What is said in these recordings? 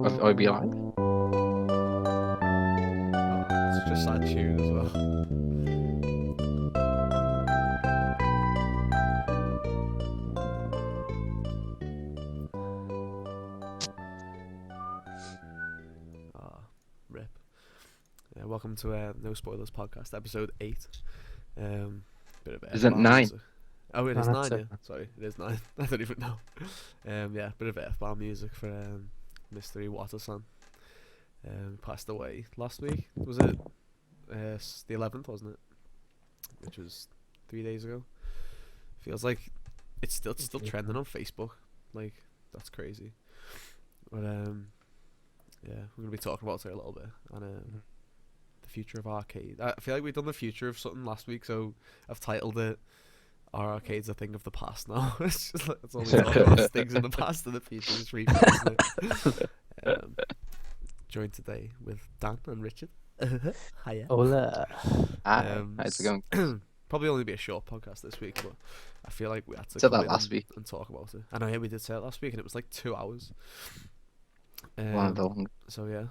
Or be like, Oh, it's just sad tune as well. Ah, rip. Yeah, welcome to No Spoilers Podcast, episode 8. Bit of is it F-bomb 9? music. Oh, it is No, that's 9, it. yeah. Sorry, it is 9. I don't even know. Yeah, bit of F-bomb music for Mr. Iwata-san. Passed away last week. Was it the 11th, wasn't it? Which was 3 days ago. Feels like it's still trending on Facebook. Like, that's crazy. But yeah, we're gonna be talking about it a little bit and the future of arcade. I feel like we've done the future of something last week, so I've titled it "Our Arcade's a Thing of the Past" now. It's just like, it's all we talk about is things in the past and the future. Just rephrasing it. Joined today with Dan and Richard. Hiya. Hola. Hi, how's it going? Probably only be a short podcast this week, but I feel like we had to Said come that in last week. and talk about it. I know, yeah, we did say it last week, and it was like 2 hours. One of the long. So yeah,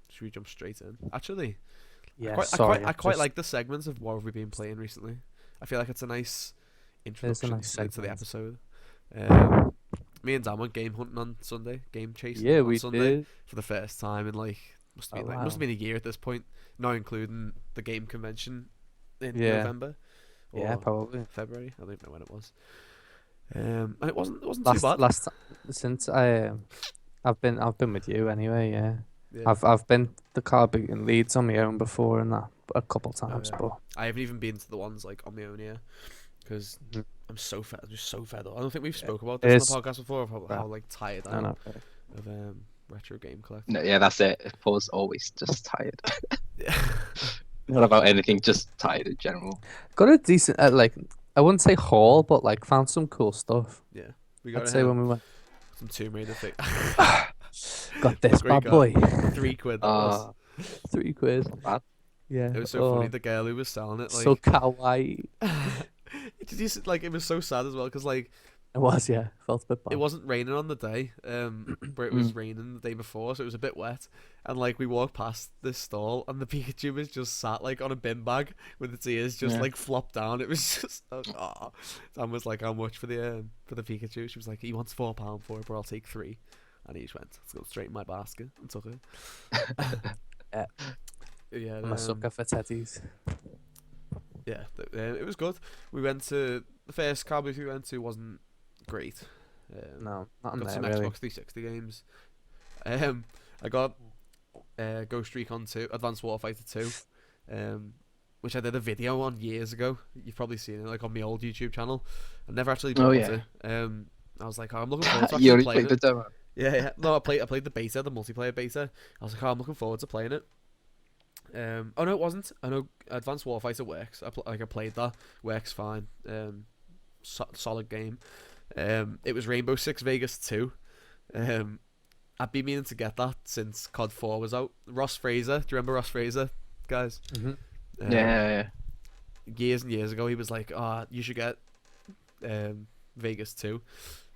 should we jump straight in? Actually, Yeah, I sorry. quite like the segments of what have we been playing recently. I feel like it's a nice introduction nice to the segment. episode. Me and Dan went game hunting on Sunday, game chasing Yeah, on we Sunday did. for the first time in like must have Oh, been wow. must have been a year at this point, not including the game convention in Yeah. November. Yeah, Or probably. February. I don't even know when it was. And it wasn't too Last bad. last time since I've been with you anyway. Yeah, Yeah. I've been the car beating Leeds on my own before and that a couple times, yeah. but I haven't even been to the ones like on my own here because Mhm. I'm so fed. I'm just so fed up. I don't think we've spoke about It this on is the podcast before of how crap. like tired I I am know. of retro game collecting. No, yeah, that's it. Paul's always just tired. Yeah. Not about anything, just tired in general. Got a decent like I wouldn't say haul, but like found some cool stuff. Yeah. We got I'd say when we went, some Tomb Raider thing. got this Look what bad we boy, got. £3 that was. £3. Not bad. Yeah, It was so funny. The girl who was selling it, like, so kawaii. did you see, like, it was so sad as well because like It was, yeah. Felt a bit bad. it wasn't raining on the day, where it was raining the day before, so it was a bit wet. And like we walked past this stall, and the Pikachu was just sat like on a bin bag with its ears just Yeah. like flopped down. It was just, oh. Sam was like, "How much for the Pikachu?" She was like, "He wants £4 for it, but I'll take 3." And he just went, "Let's go straight in my basket," and took it. Yeah. Yeah, I'm a sucker for teddies. yeah, it was good. We went to the first car booth we went to wasn't great. No, not in Got there some really. Xbox 360 games. I got Ghost Recon 2, Advanced Warfighter 2, which I did a video on years ago. You've probably seen it like on my old YouTube channel. I never actually bought yeah. it. I was like, oh, I'm looking forward to You actually already playing played the it. demo. Yeah. No, I played the beta, the multiplayer beta. I was like, oh, I'm looking forward to playing it. Oh no, it wasn't. I know Advanced Warfighter works. I played that. Works fine. Solid game. It was Rainbow Six Vegas 2. I've been meaning to get that since COD 4 was out. Ross Fraser, do you remember Ross Fraser, guys? Mm-hmm. Yeah. Years and years ago, he was like, you should get Vegas 2.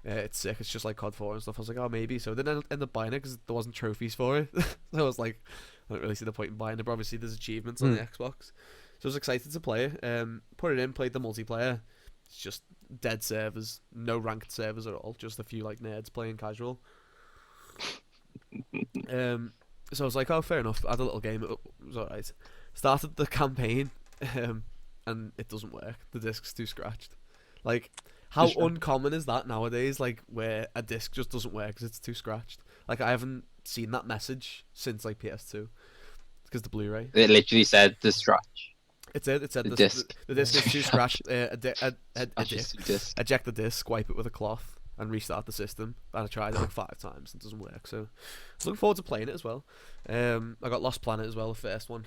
It's sick. It's just like COD 4 and stuff. I was like, oh, maybe. So I didn't end up buying it because there wasn't trophies for it. So I was like, I don't really see the point in buying it, but obviously there's achievements on the Xbox. So I was excited to play it. Put it in, played the multiplayer. It's just dead servers, no ranked servers at all, just a few like nerds playing casual. So I was like, oh, fair enough. I had a little game, it was alright. Started the campaign, and it doesn't work. The disc's too scratched. Like, how Sure. uncommon is that nowadays? Like, where a disc just doesn't work because it's too scratched. Like, I haven't seen that message since like PS2, because the Blu-ray. It literally said the scratch. It said The the disc. The disc is too scratched. A That's disc. just the disc. Eject the disc, wipe it with a cloth, and restart the system. And I tried it like 5 times, and it doesn't work. So, looking forward to playing it as well. I got Lost Planet as well, the first one,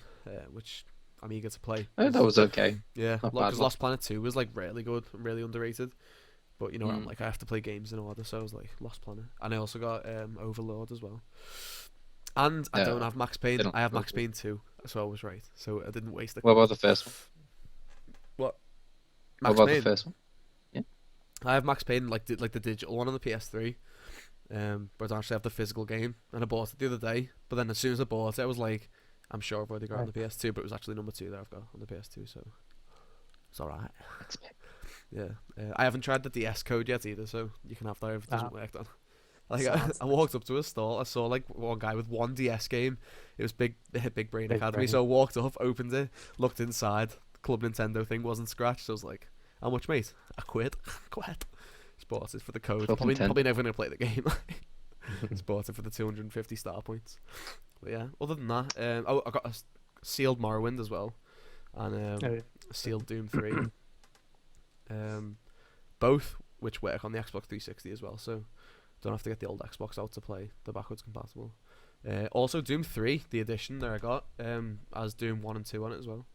which I'm eager to play. Oh, that was okay. Yeah, not because bad. Lost Planet 2 was like really good and really underrated. But you know, I'm Mm. like, I have to play games in order, so I was like, Lost Planet. And I also got Overlord as well. And I don't have Max Payne. they don't I have go Max good. Payne 2, so I was right. So I didn't waste the. What about the first one? What? What Max about Payne. the first one? I have Max Payne like the digital one on the PS3. but I don't actually have the physical game, and I bought it the other day. But then as soon as I bought it, I was like, I'm sure I've already got it on the PS2, but it was actually number 2 that I've got on the PS2, so it's alright. That's big. Yeah, I haven't tried the DS code yet either, so you can have that if it doesn't Ah. work. Then, like, Sounds I walked up to a stall, I saw like one guy with one DS game. It was Big Brain Big Academy. Brain. So I walked up, opened it, looked inside. Club Nintendo thing wasn't scratched. So I was like, "How much, mate?" I quit. Quit. Just it for the code. Club Nintendo. Probably never gonna play the game. Just bought it for the 250 star points. But yeah, other than that, I got a sealed Morrowind as well, and Oh, yeah. a sealed Doom 3. Both which work on the Xbox 360 as well, so don't have to get the old Xbox out to play. They're backwards compatible. Also, Doom 3, the edition that I got, has Doom 1 and 2 on it as well,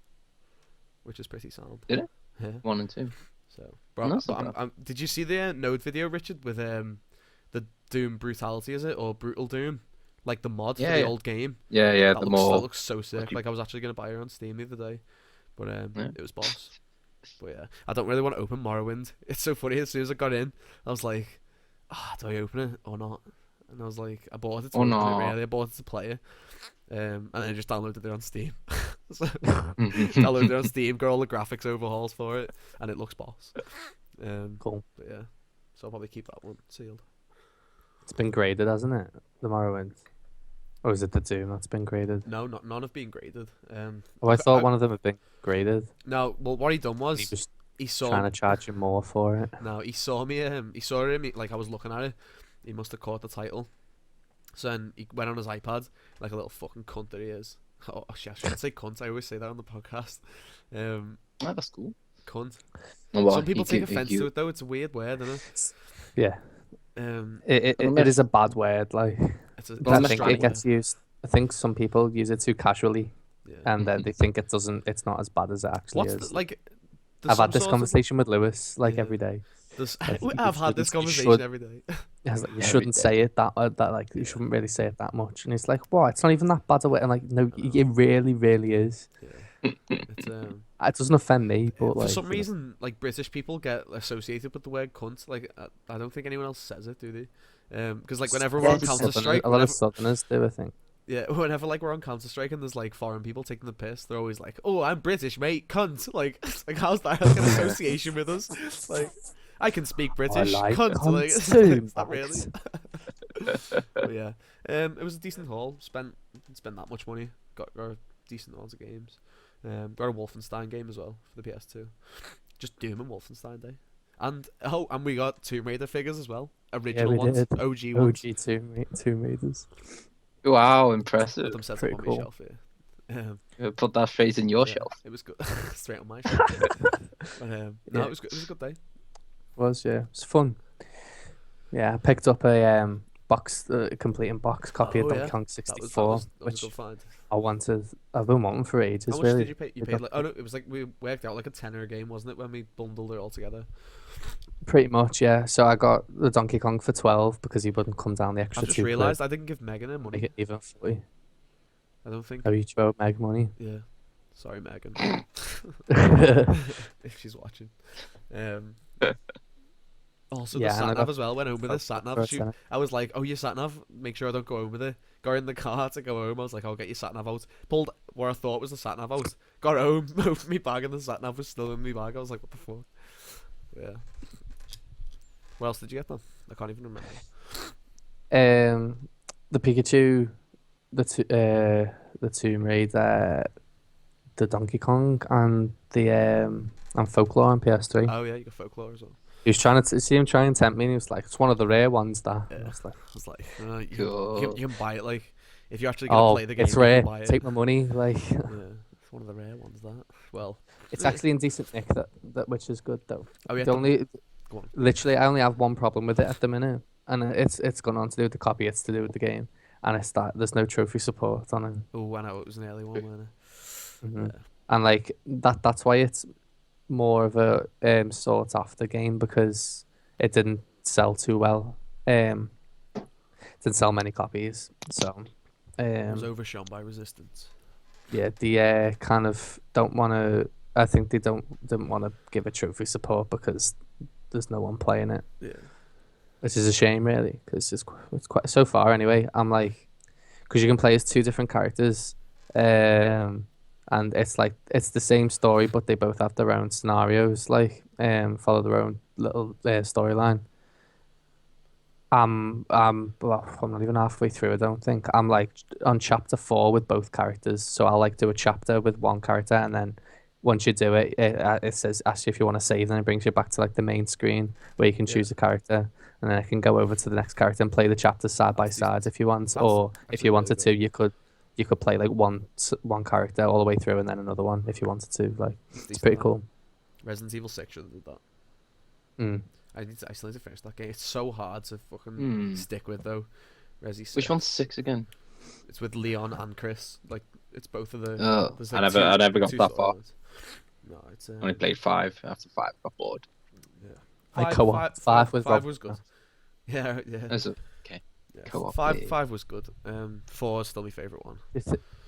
which is pretty sound. Did it? Yeah. 1 and 2. So, That's not bad. did you see the Node video, Richard, with the Doom Brutality, is it, or Brutal Doom, like the mod for Yeah, the yeah. old game? Yeah, That the looks, more. that looks so sick. you- Like I was actually gonna buy it on Steam the other day, but Yeah. it was boss. But yeah, I don't really want to open Morrowind. It's so funny. As soon as I got in, I was like, do I open it or not? And I was like, I bought it to Oh, open no. it, really. I bought it to play it, and then I just downloaded it on Steam. So, downloaded it on Steam, got all the graphics overhauls for it, and it looks boss. Cool. But yeah, so I'll probably keep that one sealed. It's been graded, hasn't it? The Morrowind. Or is it the Doom that's been graded? No, none have been graded. Oh, I thought one of them had been graded. No, well, what he done He was was he saw. trying to charge you more for it. No, he saw me. He saw him. Like I was looking at it. He must have caught the title. So then he went on his iPad, like a little fucking cunt that he is. Oh shit, I shouldn't say cunt. I always say that on the podcast. Oh, that's cool. Cunt. Oh, well, Some people take you- offense you- to it though. It's a weird word, isn't it? Yeah, It's it is a bad word. Like a, Well, I it's a think strong it gets used. I think some people use it too casually, word. Yeah. and then they think it doesn't. It's not as bad as it actually What's is. the, like? I've had this conversation. conversation with Lewis like Yeah. every day. I've you had this shouldn't- you conversation should- every day. I was like, you Every shouldn't day. say it that like you Yeah. shouldn't really say it that much. And he's like, what? It's not even that bad of it. And like, no, it really, really is. Yeah. It's It doesn't offend me, but for like some you know, reason, like British people get associated with the word cunt. Like I don't think anyone else says it, do they? Because like whenever we're on Southerners- Counter Strike, a lot of Southerners do, I think. yeah, whenever like we're on Counter Strike and there's like foreign people taking the piss, they're always like, "Oh, I'm British, mate, cunt." Like how's that like an association with us? Like I can speak British, like cunt. Like cunts too, it's not really. But yeah, it was a decent haul. Spent that much money. Got a decent odds of games. Got a Wolfenstein game as well for the PS2. Just Doom and Wolfenstein Day. And we got Tomb Raider figures as well. Original we ones, did. OG ones. OG two meters. Wow, Put impressive. them set Pretty up on cool. my shelf here. Put that straight in your Yeah, shelf. it was good. Straight on my shelf. But, no, Yeah. it was good. It was a good day. Was yeah, it was fun. Yeah, I picked up a completing box copy Oh, of Donkey yeah. Kong That 64, was a which good find. I wanted. I've been wanting for ages. How much really. did you pay? You paid like, oh no, it was like we worked out like a tenner a game, wasn't it, when we bundled it all together? Pretty much, yeah. So I got the Donkey Kong for 12 because he wouldn't come down the extra I've just £2. realised I didn't give Megan her Make money. it even 40. I don't think. Oh, you throw Meg money. Yeah. Sorry, Megan. Yeah, If she's watching. Also, and the I sat nav got as well. Went home with the sat nav. I was like, "Oh, your sat nav. Make sure I don't go home with it." Got in the car to go home. I was like, "I'll get your sat nav out." Pulled where I thought was the sat nav out. Got home, opened my bag, and the sat nav was still in my bag. I was like, "What the fuck?" Yeah. What else did you get then? I can't even remember. The Pikachu, the Tomb Raider, the Donkey Kong, and the and Folklore on PS3. Oh yeah, you got folklore as well. He was trying to see him try and tempt me, and he was like, "It's one of the rare ones." That Yeah. I was like, I was like, you Cool. can buy it. Like, if you're actually gonna "Oh, play the game, it's you rare. can buy it. Take my money." Like, Yeah, it's one of the rare ones. That. Well. it's actually in decent nick, that which is good though. Oh yeah. The only, Go on. literally, I only have one problem with it at the minute, and it's gone on to do with the copy. It's to do with the game, and it's that there's no trophy support on it. Oh, I know it was an early one, wasn't it? Mhm. Yeah. And like that's why it's more of a sought after game, because it didn't sell too well. Didn't sell many copies, so It was overshone by Resistance. yeah, the kind of don't want to. I think they didn't want to give it trophy support because there's no one playing it. Yeah. which is a shame really, because it's quite so far anyway. I'm like, because you can play as two different characters, um, and it's like it's the same story, but they both have their own scenarios, like follow their own little storyline. Well, I'm not even halfway through. I don't think I'm like on chapter 4 with both characters. So I'll like do a chapter with one character, and then once you do it, it says asks you if you want to save, and it brings you back to like the main screen where you can Yeah, choose a character, and then I can go over to the next character and play the chapters side by that's side decent. if you want, That's or if actually you really wanted good. to, you could play like one character all the way through, and then another one if you wanted to. Like That's it's decent. pretty That cool. Resident Evil 6 should have did that. Mm. I still need to finish that game. It's so hard to fucking Hmm. stick with though. Resi Which one's 6. 6 again? It's with Leon and Chris. Like it's both of the. There's I like never, two I never got two that far. storylines. No, it's I only played 5. After 5, got bored. yeah. I co-op five with Five Rob. was good. Yeah, yeah, That's okay. yeah. Co-op. Five Yeah. five was good. 4 is still my favorite one. Do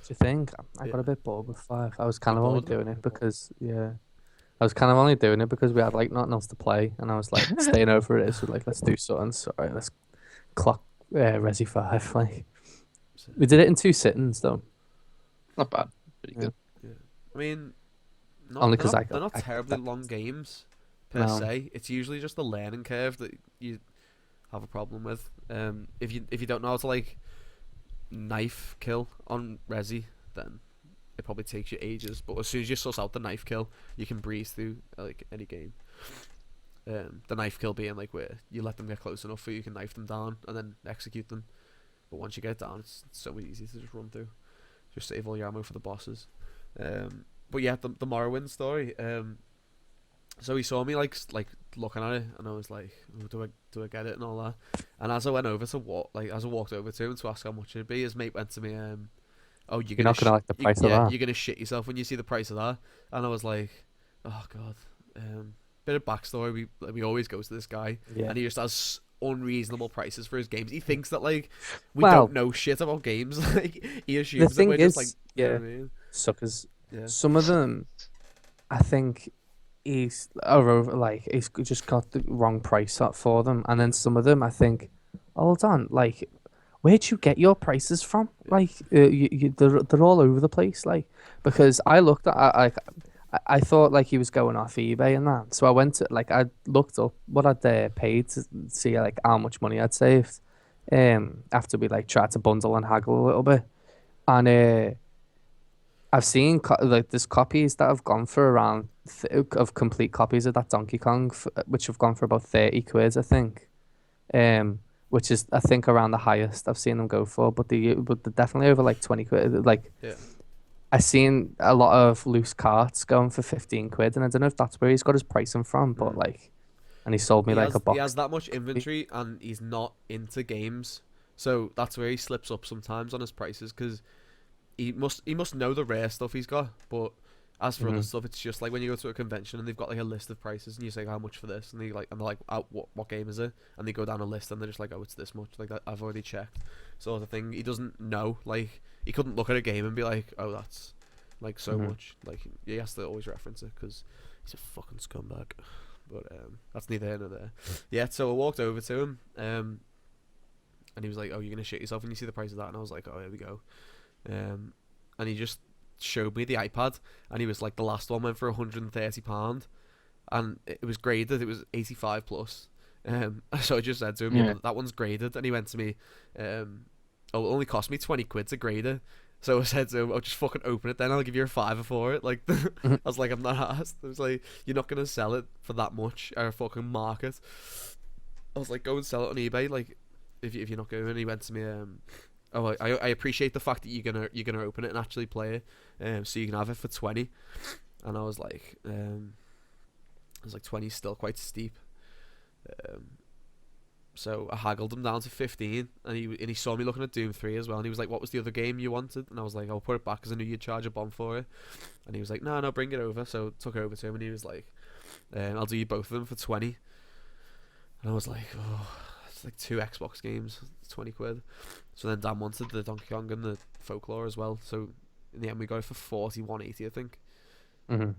you think I Yeah. got a bit bored with 5? I was kind Got of only bored of it. doing it because I was kind of only doing it because we had like nothing else to play, and I was like staying over it. So like, let's do something. So right, let's clock Resi 5. Like So, we did it in 2 sittings though, Not bad. Pretty yeah. good. yeah. I mean, Only because they're not I got terribly that. long games per No, se. It's usually just the learning curve that you have a problem with. If you don't know how to like knife kill on Resi, then it probably takes you ages. But as soon as you suss out the knife kill, you can breeze through like any game. The knife kill being like where you let them get close enough so you can knife them down and then execute them. But once you get it down, it's so easy to just run through. Just save all your ammo for the bosses. But yeah, the Morrowind story. So he saw me like looking at it, and I was like, oh, do I get it and all that. And as I went over to as I walked over to him to ask how much it'd be, his mate went to me, oh, you're not gonna like the price of that. you're gonna shit yourself when you see the price of that. And I was like, oh god. Bit of backstory. We always go to this guy, Yeah. and he just has unreasonable prices for his games. He thinks that like we Well, don't know shit about games. Like he the assumes that thing we're just like, is, you know yeah, what I mean? suckers. Yeah. Some of them, I think over like he's just got the wrong price up for them, and Yeah. then some of them I think, hold on, like where'd you get your prices from? Yeah. Like they're all over the place. Like because I looked at I thought like he was going off eBay and that, so I went to like I looked up what I'd paid to see like how much money I'd saved, after we like tried to bundle and haggle a little bit, and I've seen like there's copies that have gone for around of complete copies of that Donkey Kong, which have gone for about 30 quid, I think. Which is I think around the highest I've seen them go for, but they're definitely over like 20 quid. Like Yeah. I seen a lot of loose carts going for 15 quid, and I don't know if that's where he's got his pricing from, but Mm. like, and he sold me like a He box. has that much inventory and he's not into games, so that's where he slips up sometimes on his prices because he must know the rare stuff he's got, but as for other Hmm. stuff, it's just like when you go to a convention and they've got like a list of prices and you say how much for this, and they're like, oh, what game is it? And they go down a list and they're just like, oh, it's this much. Like that, I've already checked. Sort of thing. He doesn't know. Like he couldn't look at a game and be like, oh, that's like so Hmm. much. Like he has to always reference it because he's a fucking scumbag. But that's neither here nor there. Yeah. So I walked over to him, and he was like, oh, you're gonna shit yourself when you see the price of that, and I was like, oh, here we go. And he just showed me the iPad, and he was like, the last one went for £130, and it was graded. It was 85 plus. So I just said to him, yeah, Yeah. but that one's graded, and he went to me, oh, it only cost me 20 quid to grade it. So I said to him, I'll just fucking open it then, I'll give you a fiver for it. Like, I was like, I'm not asked. I was like, you're not gonna sell it for that much at a fucking market. I was like, go and sell it on eBay, like, if you're not going. And he went to me, oh, I appreciate the fact that you're gonna open it and actually play it, so you can have it for 20. And I was like, 20 is still quite steep. So I haggled him down to 15, and he saw me looking at Doom 3 as well, and he was like, what was the other game you wanted? And I was like, I'll put it back because I knew you'd charge a bomb for it. And he was like, no, bring it over. So I took it over to him, and he was like, I'll do you both of them for 20. And I was like, oh, it's like 2 Xbox games, it's 20 quid. So then Dan wanted the Donkey Kong and the Folklore as well, so in the end we got it for 41.80, I think. Hmm.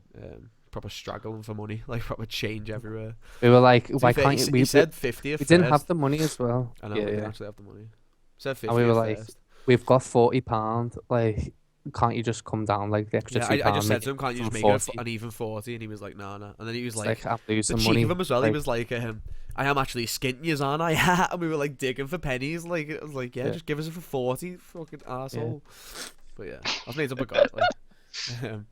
proper struggling for money, like proper change everywhere. We were like, To be why fair, can't you? he said 50 at We didn't first. have the money as well. I know Yeah, we didn't yeah. actually have the money. Said And we 50 were at like, first. we've got £40. Like, can't you just come down like the extra Yeah, £2? I just said Make to him, can't you from just make 40? an even 40? And he was like, no, no. And then he was It's like, like I'm the losing cheek money. of him as well. He Like, was like, I am actually skinting yous, aren't I? And we were like digging for pennies. Like, it was like, yeah, Yeah. just give us it for 40, fucking asshole. But yeah, I've made up a god. Like, um,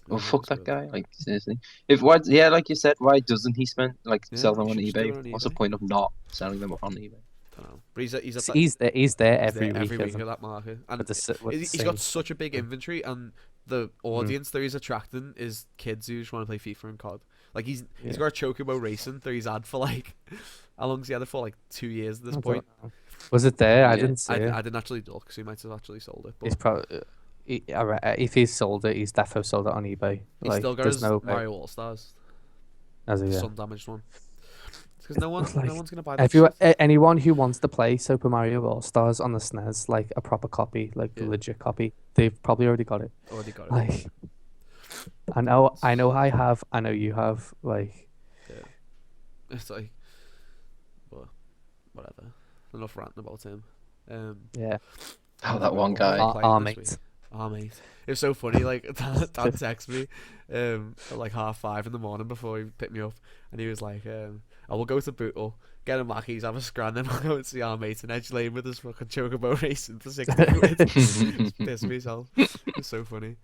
Well, yeah, fuck it's that good. guy. Like seriously, if why? Yeah, like you said, why doesn't he spend like Yeah, sell them you on should just do eBay? it on What's the eBay. point of not selling them on eBay? I don't know. But he's at that. he's there. He's there He's every there week. every week Isn't at that market, he? and With the he's got same such a big stuff. inventory, and the audience that he's attracting is kids who just want to play FIFA and COD. Like he's Yeah. got a Chocobo Racing that he's had for like how long's he had it for? Like 2 years at this I don't point. know. Was it there? I Yeah. didn't see it. I didn't actually look, so he might have actually sold it. He's But probably. If he's sold it, he's definitely sold it on eBay. he's Like, still got there's his no way. Mario All Stars, As the a, yeah. sun damaged one. Because no Like, one's gonna buy that shit. Anyone who wants to play Super Mario All Stars on the SNES, like a proper copy, like the Yeah. legit copy, they've probably already got it. Already got it. Like, I know I have, I know you have. Like, Yeah. It's like, but whatever. Enough ranting about him. yeah, Oh, that one What were we guy. playing this mate. week? Oh mate, it was so funny. Like Dan texted me, at like 5:30 in the morning before he picked me up, and he was like, "I will go to Bootle, get a Mackey's, have a scran, then we'll go and see our mate in Edge Lane with his fucking Chocobo Racing for 60 quid." Piss myself. It's so funny.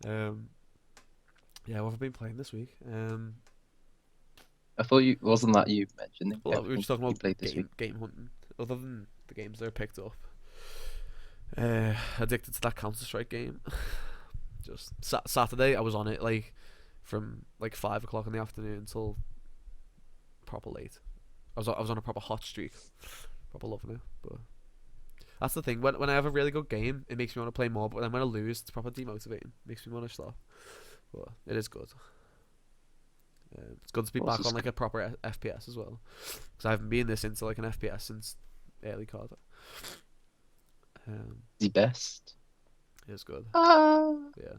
Yeah, what have I been playing this week? I thought you wasn't that you mentioned. Well, we were just talking you about played this week. game hunting. Other than the games that are picked up, addicted to that Counter-Strike game. Just Saturday, I was on it like from like 5 o'clock in the afternoon until proper late. I was on a proper hot streak, proper loving it. But that's the thing. When I have a really good game, it makes me want to play more. But then when I lose, it's proper demotivating. Makes me want to stop. But it is good. It's good to be What's back the on like a proper FPS as well, because I haven't been this into like an FPS since early COD. The best. It's good. Ah. Yeah.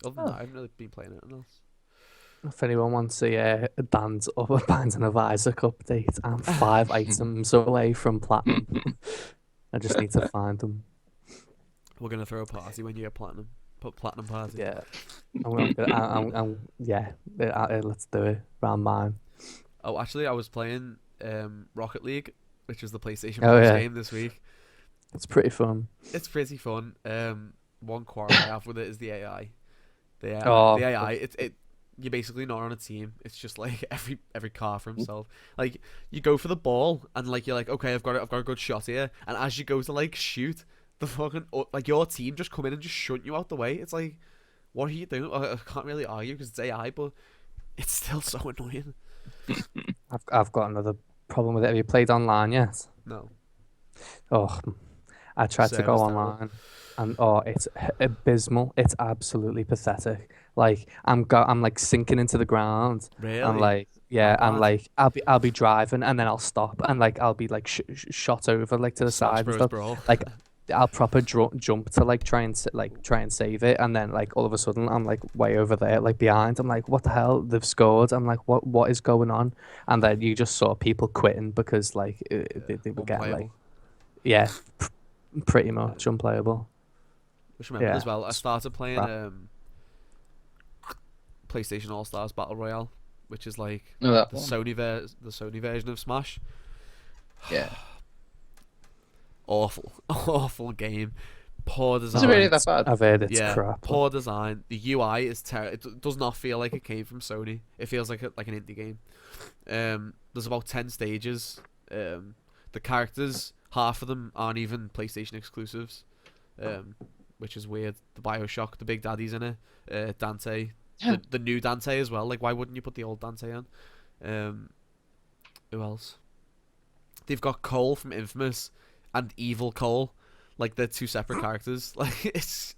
Other than that, I haven't really been playing anything else. If anyone wants a Dan's up a Bands and a Isaac update, I'm 5 items away from platinum. I just need to find them. We're gonna throw a party when you get platinum. Put platinum party. Yeah, yeah. Let's do it round mine. Oh, actually, I was playing Rocket League, which was the PlayStation Oh, Plus yeah. game this week. It's pretty fun. It's pretty fun. One quarrel I have with it is the AI. Oh, The AI. You're basically not on a team. It's just like every car for himself. Like you go for the ball and like you're like, okay, I've got a good shot here. And as you go to like shoot, the fucking like your team just come in and just shunt you out the way. It's like, what are you doing? I can't really argue because it's AI, but it's still so annoying. I've got another problem with it. Have you played online yet? No. Oh, I tried to go Server's terrible. online, and it's abysmal. It's absolutely pathetic. Like I'm like sinking into the ground. Really? And like, yeah, That and bad? like I'll be driving and then I'll stop and like I'll be like shot over like to the Smash side and Bros. stuff. Brawl. Like I'll proper jump to like try and save it, and then like all of a sudden I'm like way over there like behind. I'm like, what the hell? They've scored. I'm like, what is going on? And then you just saw people quitting because like they were getting like, Unplayable. yeah, pretty much unplayable. Just remember Yeah, as well, I started playing crap. PlayStation All Stars Battle Royale, which is like No, that the one. Sony version of Smash. Yeah. Awful game. Poor Is design. it really that bad? I've heard it's Yeah, crap. poor design. The UI is terrible. It does not feel like it came from Sony. It feels like an indie game. There's about 10 stages. The characters, half of them aren't even PlayStation exclusives, which is weird. The Bioshock, the Big Daddy's in it. Dante, Yeah. the new Dante as well. Like, why wouldn't you put the old Dante on? Who else? They've got Cole from Infamous and Evil Cole. Like, they're two separate characters. Like, it's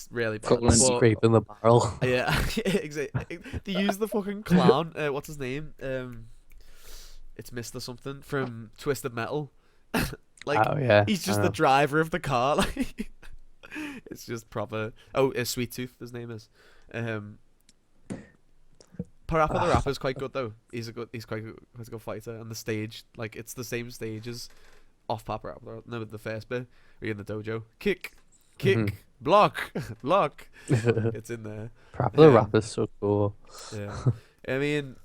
really bad. Cole and But- Scraping the barrel. yeah, exactly. They use the fucking clown. What's his name? It's Mr. Something from Twisted Metal. Like, Oh yeah, he's just I the know. driver of the car. Like, it's just proper. Oh, Sweet Tooth, his name is. Parappa the Rapper's quite good though. He's quite a good fighter. And the stage, like it's the same stage as off Parappa. No, the first bit where you're in the dojo. Kick, block, block. It's in there. Parappa the Rapper's so cool. Yeah. I mean,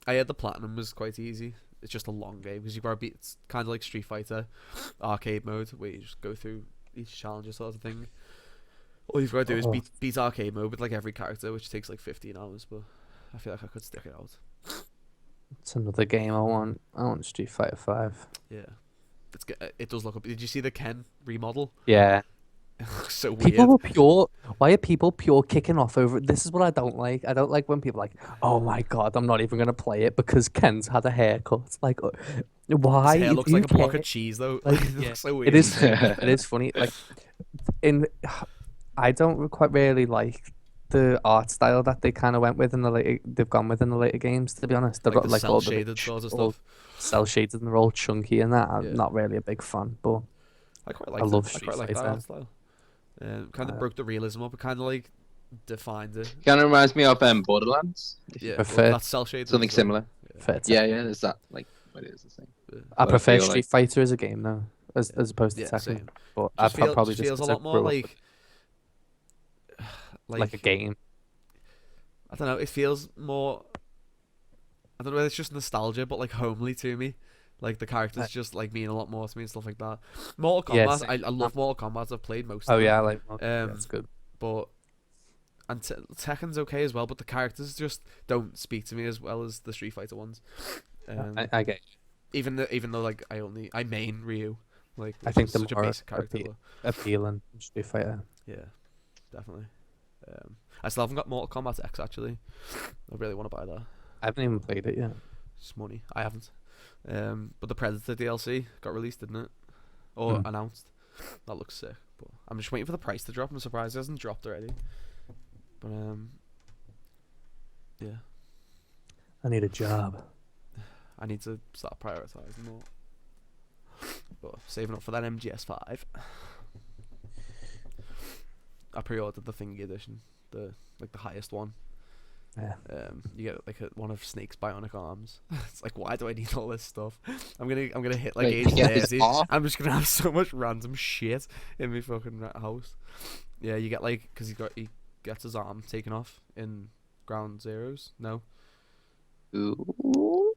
I heard the platinum was quite easy. It's just a long game because you got to beat. It's kind of like Street Fighter arcade mode where you just go through each challenge sort of thing. All you've got to do is beat arcade mode with like every character, which takes like 15 hours. But I feel like I could stick it out. It's another game I want. I want Street Fighter 5. Yeah, it does look up. Did you see the Ken remodel? Yeah. So weird. People were pure. Why are people pure kicking off over it? This is what I don't like. I don't like when people are like, oh my god, I'm not even gonna play it because Ken's had a haircut. It's like, why? His hair looks like a block of cheese though. Like, It looks so weird. it is. It is funny. Like, I don't quite really like the art style that they kind of went with in the later. They've gone with in the later games. To be honest, they've Like got the like all the cel-shaded sort of all stuff. cell shaded and they're all chunky and that. I'm Yeah. not really a big fan, but I quite I like. love I Street quite like that Fighter. art style. Kind of broke the realism up. It kind of like defined it. Kind of reminds me of Borderlands. Yeah, prefer well, that's cell shaded. Something similar. fair to- Yeah, is that like what it is the same? I But I prefer feel Street like- Fighter as a game though, as opposed to Yeah, Tekken. same. But I probably just feels a because lot I more grew up like with- like a game. I don't know. It feels more. I don't know. It's just nostalgia, but like homely to me. Like the characters just like mean a lot more to me and stuff like that. Mortal Yeah, Kombat. same. I love Mortal Kombat. I've played most. Oh of them, yeah, like that's good. but and Tekken's okay as well. But the characters just don't speak to me as well as the Street Fighter ones. I get. Even though like I main Ryu. Like I which think is the such a more basic character. But appealing Street Fighter. yeah, definitely. I still haven't got Mortal Kombat X actually. I really want to buy that. I haven't even played it yet. It's money. I haven't. But the Predator DLC got released, didn't it? Or announced. That looks sick. But I'm just waiting for the price to drop. I'm surprised it hasn't dropped already. But yeah, I need a job. I need to start prioritizing more. But saving up for that MGS5. I pre-ordered the Thingy edition, the highest one. Yeah. You get like one of Snake's bionic arms. It's like, why do I need all this stuff? I'm gonna hit like Wait, age yeah, his 30. arm? I'm just gonna have so much random shit in my fucking house. Yeah, you get like, cause he gets his arm taken off in Ground Zeroes. No, Ooh.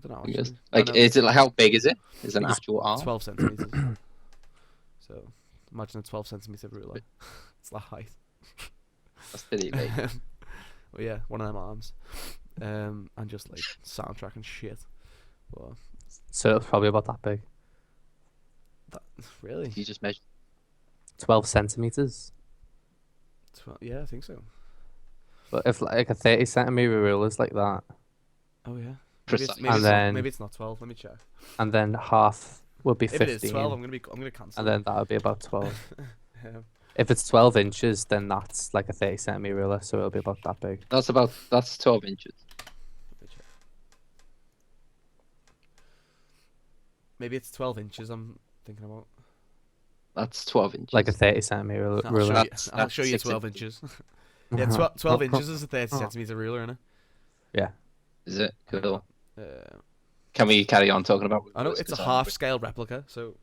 I don't know. I guess. Actually. Like, No, is it like how big is it? Is it an It's actual arm? 12 centimeters. So imagine a 12 centimeter ruler. It's that height. That's pretty big. Well, yeah, one of them arms. And just like soundtrack and shit. Well, So it's probably about that big. really? You just measure. 12 centimeters. Yeah, I think so. But if like a 30 centimeter ruler is like that, Oh yeah. Precise. And then- maybe it's not 12. Let me check. and then half would be If 15, it is 12, I'm gonna cancel. and then that would be about 12. Um, If it's 12 inches, then that's like a 30 centimeter ruler, so it'll be about that big. That's 12 inches. let me check. Maybe it's 12 inches. I'm thinking about. That's 12 inches. Like a 30 centimeter I'll ruler. show you. That's- I'll that's show you 6 12 inches. inches. Yeah, 12 inches is a 30 Oh. centimeter ruler, innit? Yeah. Is it? Cool. Uh, Can we carry on talking about? I know rulers? it's a 'Cause half scale replica, so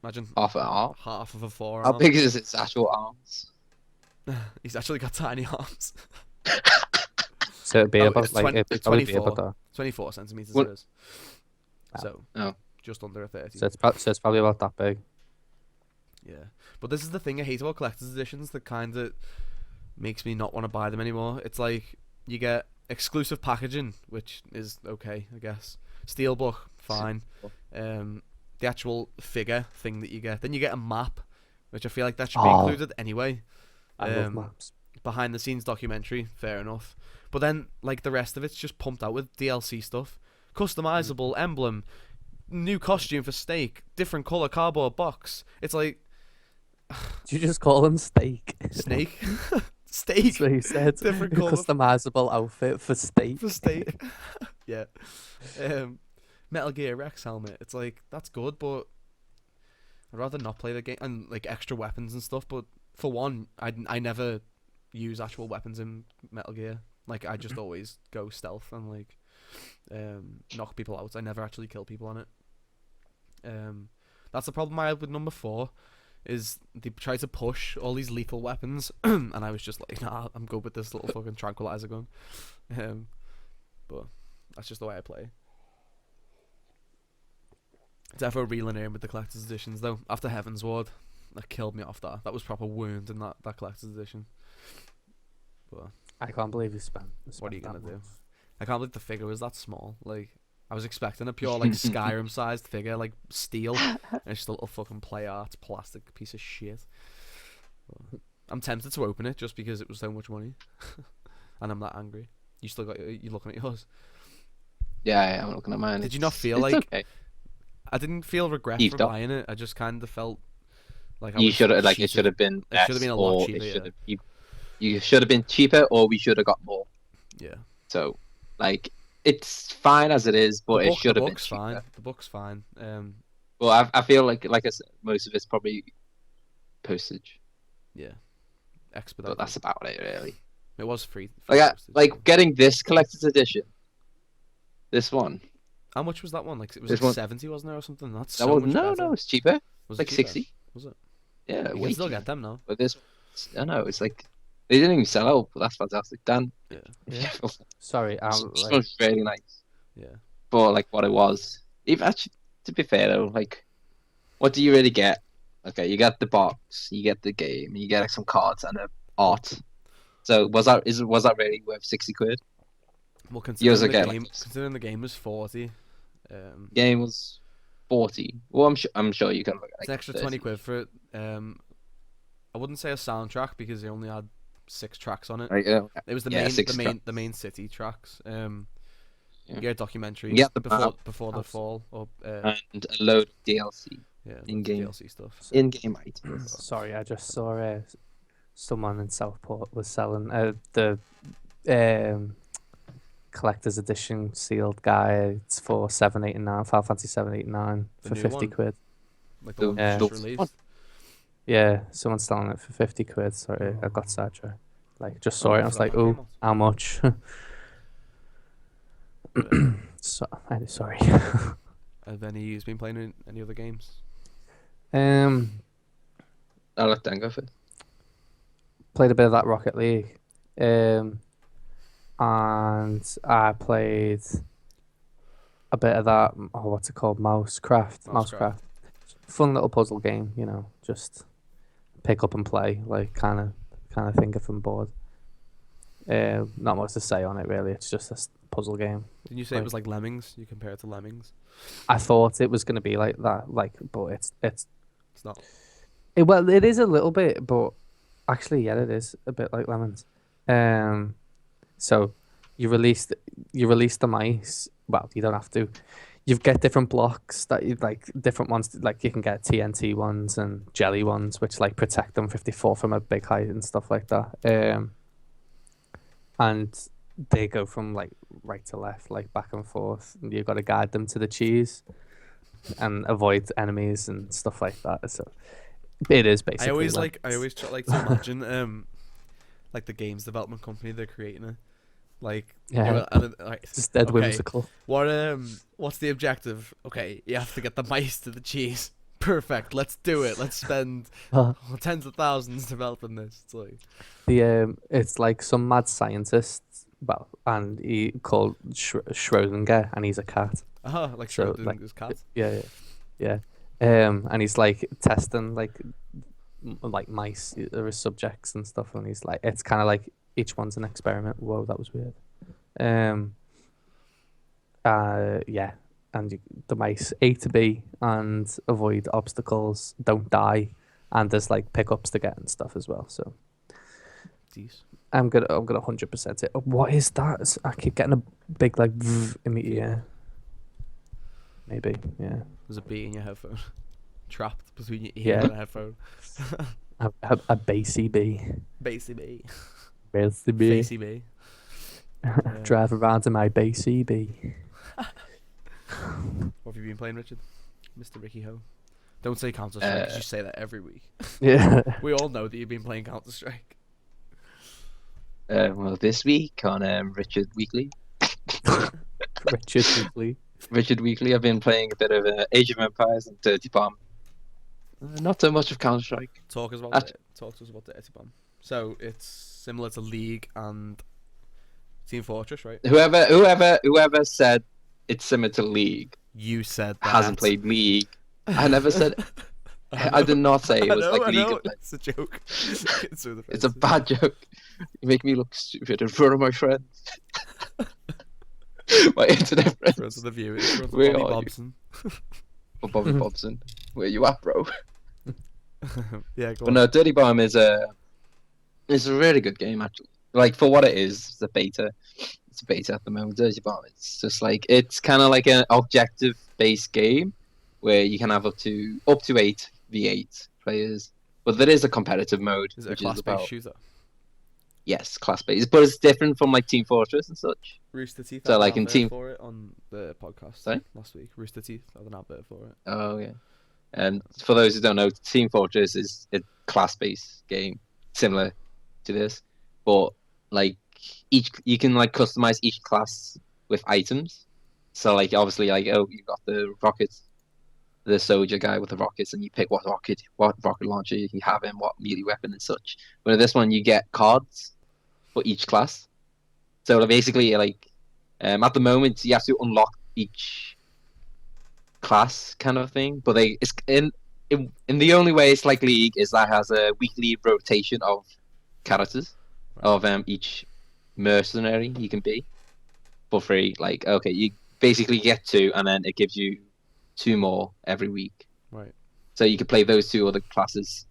imagine Half an arm. half of a forearm. How big is its actual arms? He's actually got tiny arms. So it'd be Oh, about it's like 20 it'd it's probably be 24. about that. 24 centimeters What- it is. Ah. So Oh. just under a 30. So it's probably about that big. Yeah, but this is the thing I hate about collector's editions that kind of makes me not want to buy them anymore. It's like you get exclusive packaging, which is okay, I guess. Steelbook, fine. The actual figure thing that you get, then you get a map, which I feel like that should be Oh. included anyway. I love Um, maps. Behind the scenes documentary, fair enough. But then like the rest of it's just pumped out with DLC stuff, customizable emblem, new costume for Snake, different color cardboard box. It's like Did you just call him Steak? Snake. Steak That's what he said. Different A colour. customizable outfit for Steak. for Steak. Yeah. Metal Gear Rex helmet. It's like that's good, but I'd rather not play the game and like extra weapons and stuff. But for one, I never use actual weapons in Metal Gear. Like I just always go stealth and like knock people out. I never actually kill people on it. That's the problem I had with number 4. Is they try to push all these lethal weapons, and I was just like, nah, I'm good with this little fucking tranquilizer gun. But that's just the way I play. Definitely reeling in with the collector's editions though. After Heaven's Ward, that killed me off. That was proper wound in that collector's edition. But I can't believe you spent what are you gonna that do? much. I can't believe the figure was that small. Like I was expecting a pure like Skyrim sized figure, like steel, and it's just a little fucking play art plastic piece of shit. But I'm tempted to open it just because it was so much money, and I'm that angry. You still got you looking at yours? Yeah, I'm looking at mine. Did you not feel it's like okay. I didn't feel regret Heaved for up. buying it? I just kind of felt like I You was should have it cheated. should have been It should have less, been a lot or cheaper. it should Yeah. have you should have been cheaper, or we should have got more. Yeah. So, like, it's fine as it is, but it should The have been book's cheaper. fine. The book's fine. Well, I feel like I said, most of it's probably postage, Yeah. but Expedited. that's about it, really. It was free. Like getting this collector's edition, this one. How much was that one? Like it was This like one- 70, wasn't there, or something? That's That so was much no, better. it's cheaper. Was like it cheaper? 60. Was it? Yeah, You way can still cheaper. get them now. But this, I know, it's like they didn't even sell out. But that's fantastic, Dan. Yeah. Yeah. this Sorry, this like, one's really nice. Yeah. For like what it was. Even actually, to be fair though, like, what do you really get? Okay, you get the box, you get the game, you get like, some cards and art. So was that really worth 60 quid? Well, Yours considering again, the game was 40, Game was 40. Well, I'm sure you can look at it's like an extra 20 quid for it. I wouldn't say a soundtrack because they only had 6 tracks on it. Like, It was the yeah, main 6 the main city tracks. Yeah. You get documentaries You get the before the fall or and a load of DLC, yeah, in-game. DLC stuff. in-game items. sorry, I just saw someone in Southport was selling the um, collector's edition sealed guides for 7.89, Final Fantasy 7.89 The for new 50 one? quid. Like The- the one that the- just released. Yeah, someone's selling it for 50 quid. Sorry, I got sidetracked. Like, just saw it. I was for like, that oh, came out. how much? So, I'm sorry. Have any of you been playing any other games? Um, I'll let Dan go first. played a bit of that Rocket League. And I played a bit of that. Oh, what's it called? Mousecraft. Fun little puzzle game. Just pick up and play. Like kind of think if I'm bored. Not much to say on it really. It's just a puzzle game. Didn't you say it was like Lemmings? You compare it to Lemmings? I thought it was gonna be like that, but it's It's not. well, it is a little bit, but actually, yeah, it is a bit like Lemons. So you release the mice. Well, you don't have to. You get different blocks that you like, different ones. Like you can get TNT ones and jelly ones, which like protect them 54 from a big height and stuff like that. And they go from like right to left, like back and forth. And you've got to guide them to the cheese and avoid enemies and stuff like that. So it is basically. I always try to imagine like the games development company they're creating it. Like Yeah. It's dead okay, whimsical. What's the objective? Okay, you have to get the mice to the cheese. Perfect. Let's do it. Let's spend tens of thousands developing this. It's like It's like some mad scientist, well, and he called Schrödinger, and he's a cat. like So, Schrodinger's cat. Yeah. And he's like testing like mice as subjects and stuff, and he's like, it's kind of like each one's an experiment. Whoa, that was weird. Yeah. And the mice A to B and avoid obstacles, don't die, and there's like pickups to get and stuff as well. So Jeez. I'm gonna 100% it. What is that? I keep getting a big like in my ear. Maybe, yeah. There's a bee in your headphone, trapped between your ear Yeah. and a headphone. A bassy bee. Bassy bee. Bassy bee. Facey bee. Drive around in my bassy bee. What have you been playing, Richard? Mr. Ricky Ho. Don't say Counter Strike because you say that every week. Yeah. We all know that you've been playing Counter Strike. Well, this week on Richard Weekly. Richard Weekly. Richard Weekly, I've been playing a bit of Age of Empires and Dirty Bomb. Not so much of Counter Strike. Talk to us about Dirty Bomb. So it's similar to League and Team Fortress, right? Whoever said it's similar to League You said that. hasn't played League. I never said. I did not say it was like League of Legends. It's a joke. It's a bad joke. You make me look stupid in front of my friends. My internet friends. Friends of the viewers. Friends of Where Bobby are you? Bobson. Or Bobby Bobson. Where you at, bro? Yeah, go But on. no, Dirty Bomb is a really good game actually. Like for what it is, it's a beta. It's a beta at the moment. Dirty Bomb. It's just like it's kind of like an objective-based game where you can have up to 8v8 players. But there is a competitive mode, Is it a which is class-based about shooter? yes, class-based, but it's different from like Team Fortress and such. Rooster Teeth So, had like, an in advert Team- for it on the podcast Sorry? last week. Rooster Teeth had an advert for it. Oh yeah. And for those who don't know, Team Fortress is a class-based game similar to this, but like each you can like customize each class with items. So like obviously like oh you got the rockets, the soldier guy with the rockets, and you pick what rocket launcher you have and what melee weapon and such. But in this one you get cards for each class. So like, basically like at the moment you have to unlock each class kind of thing, but it's in the only way it's like League is that has a weekly rotation of characters of each mercenary you can be for free. Like okay, you basically get two, and then it gives you two more every week. Right. So you can play those two other classes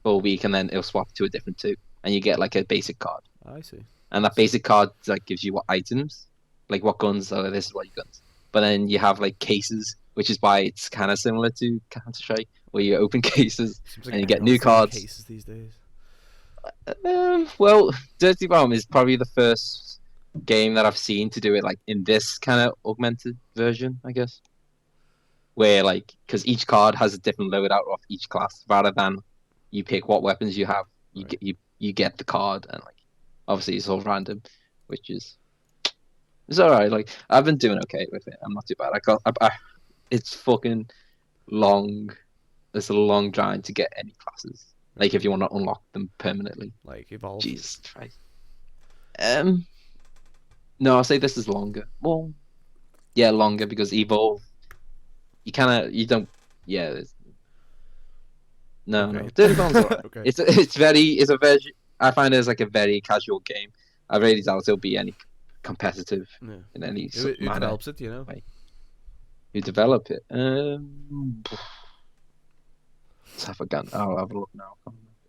for a week, and then it'll swap to a different two, and you get like a basic card. I see. And that basic card like gives you what items, like what guns. Oh, this is what your guns. But then you have like cases, which is why it's kind of similar to Counter Strike, where you open cases Seems and you get everyone's new taking cards. Cases these days. Well, Dirty Bomb is probably the first game that I've seen to do it like in this kind of augmented version, I guess. Where like, because each card has a different loadout of each class, rather than you pick what weapons you have, you Right. get you get the card, and like obviously it's all random, which is it's alright. Like I've been doing okay with it. I'm not too bad. It's fucking long. It's a long grind to get any classes. Like if you want to unlock them permanently. Like Evolve. Jesus Christ. No, I'll say this is longer. Well, yeah, longer because Evolve. You don't. Yeah. No. Okay. Dirty Bomb's alright. Okay. It's a very. I find it as like a very casual game. I really doubt it'll be any competitive Yeah. in any Who manner. develops it? Do you know? Who develop it? Let's have a gun. I'll have a look now.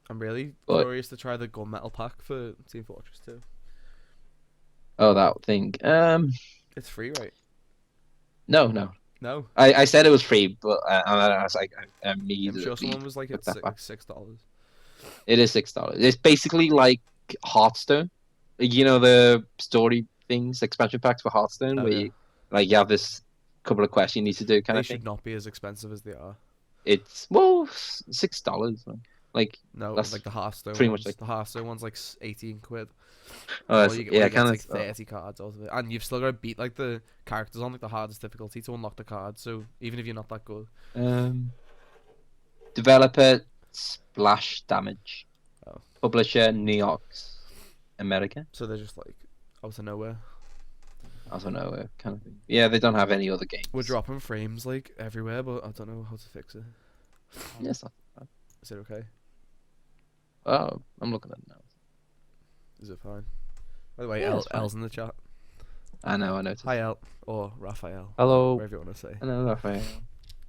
I'm really But- curious to try the gunmetal pack for Team Fortress 2. Oh, that thing. It's free, right? No. No. I said it was free, but I was like, me. I'm sure someone was like put it's that back. $6. It is $6. It's basically like Hearthstone. You know the story things, expansion packs for Hearthstone, Oh, where yeah. you have this couple of quests you need to do kind They of thing. should not be as expensive as they are. It's well $6. Like No, That's like the Hearthstone pretty ones. much like- The Hearthstone one's like 18 quid. oh, All it's, you, all yeah, you get kind is of. like 30 cards out of it. And you've still got to beat like the characters on like the hardest difficulty to unlock the cards. So even if you're not that good. Developer Splash Damage. Oh. Publisher Neox America. So they're just like out of nowhere. I don't know, kind of thing. Yeah, they don't have any other games. We're dropping frames like everywhere, but I don't know how to fix it. Yeah, it's not bad. Is it okay? Oh, I'm looking at it now. Is it fine? By the way, Yeah, it's fine. L's in the chat. I know, I noticed. Hi, L. Or Raphael. Hello. Whatever you want to say. I know, Raphael.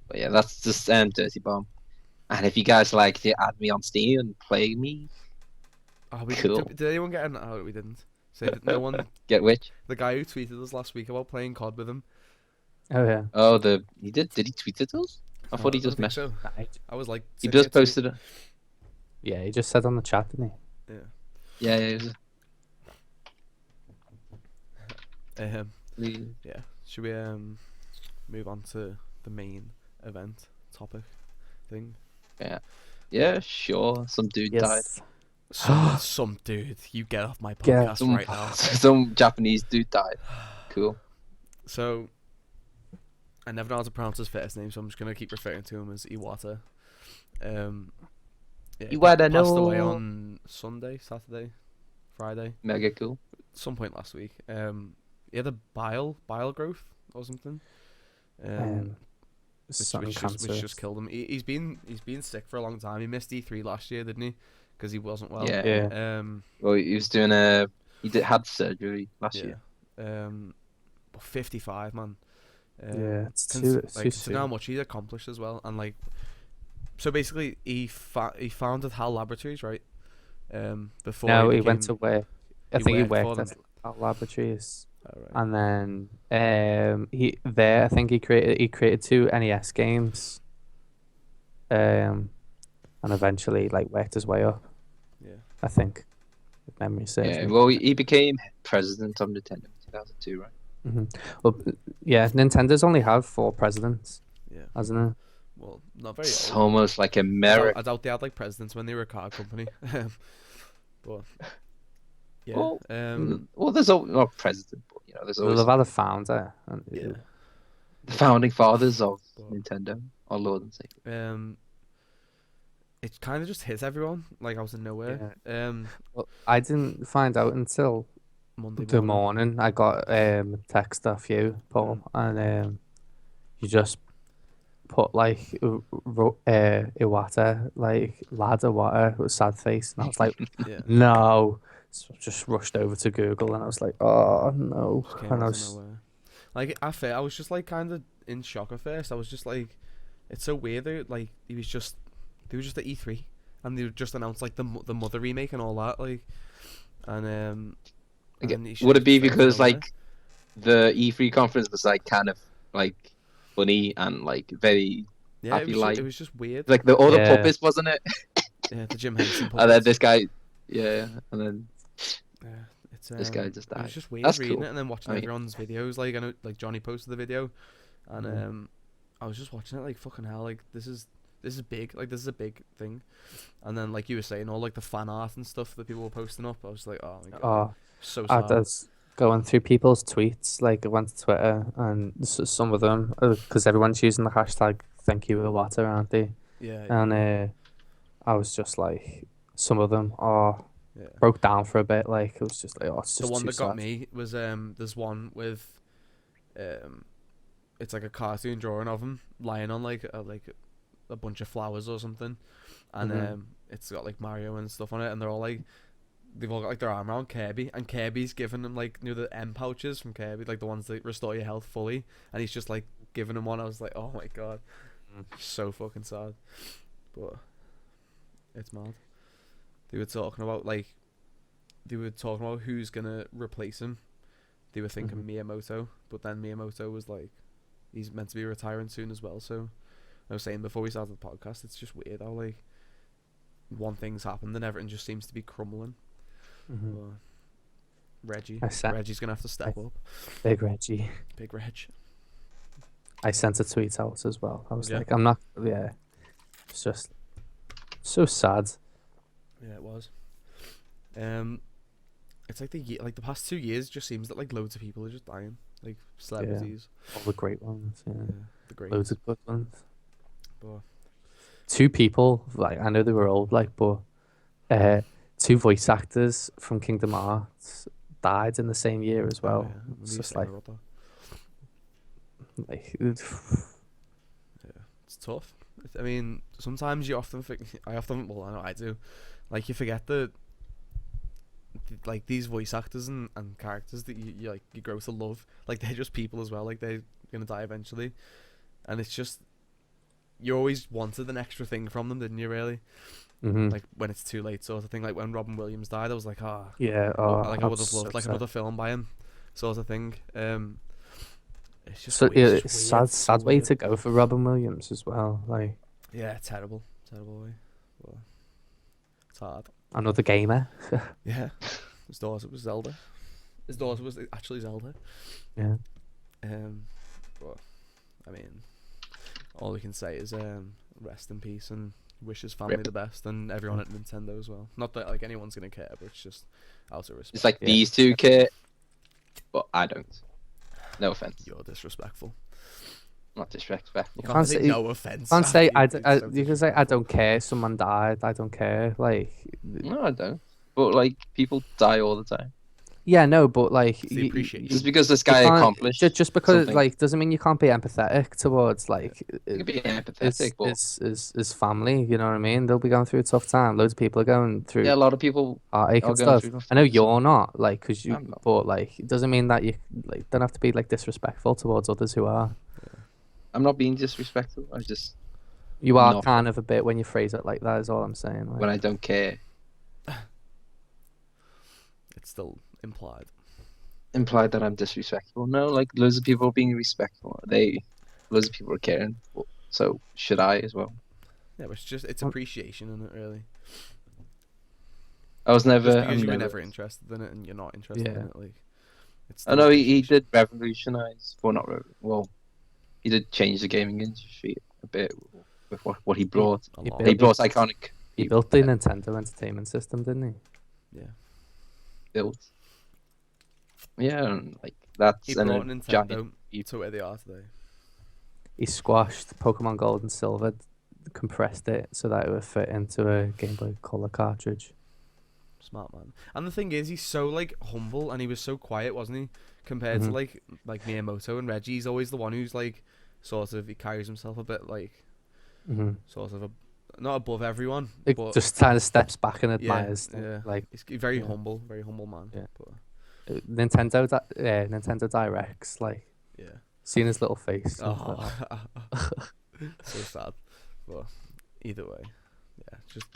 But yeah, that's just Dirty Bomb. And if you guys like to add me on Steam and play me, Oh, we Cool. did anyone get an... Oh, we didn't. Say that no one... get which? The guy who tweeted us last week about playing COD with him. Oh yeah. Oh, did he tweet it to us? I thought he I just don't think messaged. so. Right. I was like... He sending just it to me. posted it. Yeah, he just said on the chat, didn't he? Yeah. Yeah, it was Yeah. Should we move on to the main event topic thing? yeah, sure. Some dude died. Yes. Some dude, you get off my Yeah. podcast Some right now. some Japanese dude died. Cool. So, I never know how to pronounce his first name, so I'm just gonna keep referring to him as Iwata. Um, yeah, Iwata passed away no. on Sunday, Saturday, Friday, Mega cool. some point last week. He had a bile growth or something. Um, Which something which just cancerous. killed him. He's been sick for a long time. He missed E3 last year, didn't he? Because he wasn't well. Yeah. Yeah. Well, he was doing had surgery last Yeah. year. But 55, man. Yeah. It's too Consider how soon. much he's accomplished as well, and like, so basically he founded HAL Laboratories, right? Before he No, he went became to work. I he think he worked for worked them. at laboratories, Oh, right. and then he there. I think he created two NES games. Um, and eventually like worked his way up. Yeah. I think, if memory serves Yeah. me. Well, he became president of Nintendo in 2002, right? Well, yeah, Nintendo's only had four presidents, Yeah. hasn't it? Well, not very It's old. almost like America. I doubt they had like presidents when they were a card company. But yeah. Well, well, there's not president, but there's Well, always they've had a founder. And Yeah. the founding fathers of But Nintendo, our Lord and Savior. it kind of just hit everyone like out of nowhere. Well, I didn't find out until Monday the morning. morning. I got a text off you, Paul, and you just put like Iwata, like lad Iwata with a sad face, and I was like, Yeah. no. So I just rushed over to Google, and I was like, oh no. Just came And I out of was, nowhere. Like I was just like kind of in shock at first. I was just like, it's so weird that like he was just at E3, and they just announced like the Mother remake and all that, like, and Okay, he would it be just out of because nowhere. like the E3 conference was like kind of like funny and like very Yeah, happy like it was just weird. like the other Yeah. puppets, wasn't it? Yeah, the Jim Henson And then puppets. this guy, yeah, and then Yeah, it's this guy just it was died. just weird That's reading cool. it and then watching I mean, everyone's videos. Like I know, like Johnny posted the video, and Mhm. I was just watching it like fucking hell. Like this is big. Like this is a big thing. And then like you were saying, all like the fan art and stuff that people were posting up. I was like, oh my god, Oh, so I sad. was going through people's tweets. Like I went to Twitter, and some of them, because everyone's using the hashtag "Thank you Iwata," aren't they? Yeah, yeah, And I was just like, some of them, yeah. broke down for a bit. Like it was just like, oh, it's The just one too that got sad. me was there's one with it's like a cartoon drawing of him lying on like a bunch of flowers or something, and Mhm. it's got like Mario and stuff on it, and they're all like they've all got like their arm around Kirby, and Kirby's giving them like the M pouches from Kirby, like the ones that restore your health fully, and he's just like giving them one. I was like, oh my god, so fucking sad, but it's mad. They were talking about who's gonna replace him. They were thinking Miyamoto, but then Miyamoto was like, he's meant to be retiring soon as well. So I was saying before we started the podcast, it's just weird how like one thing's happened and everything just seems to be crumbling. Mhm. But Reggie's gonna have to step up. Big Reggie. Big Reg. I sent a tweet out as well. I was Yeah. like, I'm not. Yeah, it's just so sad. Yeah, it was. It's like the past 2 years just seems that like loads of people are just dying, like celebrities. All the great ones. Yeah, Yeah, the great. loads of good ones. But Two people, like I know they were old, like, but two voice actors from Kingdom Hearts died in the same year as well. yeah, It's you just saying like, about that. like It's tough. I mean, sometimes you often think. Well, I know I do. Like you forget that, like these voice actors and characters that you grow to love, like they're just people as well. Like they're gonna die eventually, and it's just you always wanted an extra thing from them, didn't you? Really, mhm. like when it's too late, sort of thing. Like when Robin Williams died, I was like, Yeah. like I I would was have loved so like sad. another film by him, sort of thing. It's just So weird. yeah, It's it's just weird. sad, So sad way weird. to go for Robin Williams as well. Like Yeah, terrible way. But it's hard. another gamer. Yeah. His daughter was Zelda. His daughter was actually Zelda. Yeah. But I mean, all we can say is rest in peace and wishes family Rip. the best and everyone at Nintendo as well. Not that like anyone's gonna care, but it's just out of respect. It's like Yeah. these two care, but I don't. No offense. You're disrespectful. Not disrespectful. You can't say say- no offense. Can't say You- it's so you can say I disrespectful. don't care. Someone died. I don't care. Like, No, I don't. But like people die all the time. yeah, no, but like It's the appreciation. Just because this you guy can't accomplished just because something, like doesn't mean you can't be empathetic towards like you can be empathetic, but his family. You know what I mean? They'll be going through a tough time. Loads of people are going through yeah, a lot of people heartache are and going stuff. through I know stuff, so you're not like because you, I'm not. but like it doesn't mean that you like don't have to be like disrespectful towards others who are. I'm not being disrespectful. I just You are not kind of a bit when you phrase it like that. Is all I'm saying. when Like, I don't care. It's still implied. Implied that I'm disrespectful. No, like loads of people are being respectful. Loads of people are caring. So should I as well? Yeah, but it's Well- appreciation in it really. I was never. Just because I'm you were never. never interested in it and you're not interested Yeah. in it, like it's I still know he appreciation. did revolutionize. Well, not well. He did change the gaming industry a bit with what he brought. A He lot. built- He brought iconic. he built the Nintendo Entertainment System, didn't he? Yeah. built. Yeah, and like He that's brought a Nintendo giant. to where they are today. He squashed Pokemon Gold and Silver, compressed it so that it would fit into a Game Boy Color cartridge. Smart man. And the thing is, he's so like humble and he was so quiet, wasn't he? Compared to Mhm. like Miyamoto and Reggie, he's always the one who's like sort of he carries himself a bit like Hmm. sort of not above everyone, It but just kind of steps back and yeah, admires, yeah. like He's very yeah. very humble man. Yeah. But Nintendo Directs, like yeah. seeing his little face. I was like, Oh, so sad. But either way, yeah, just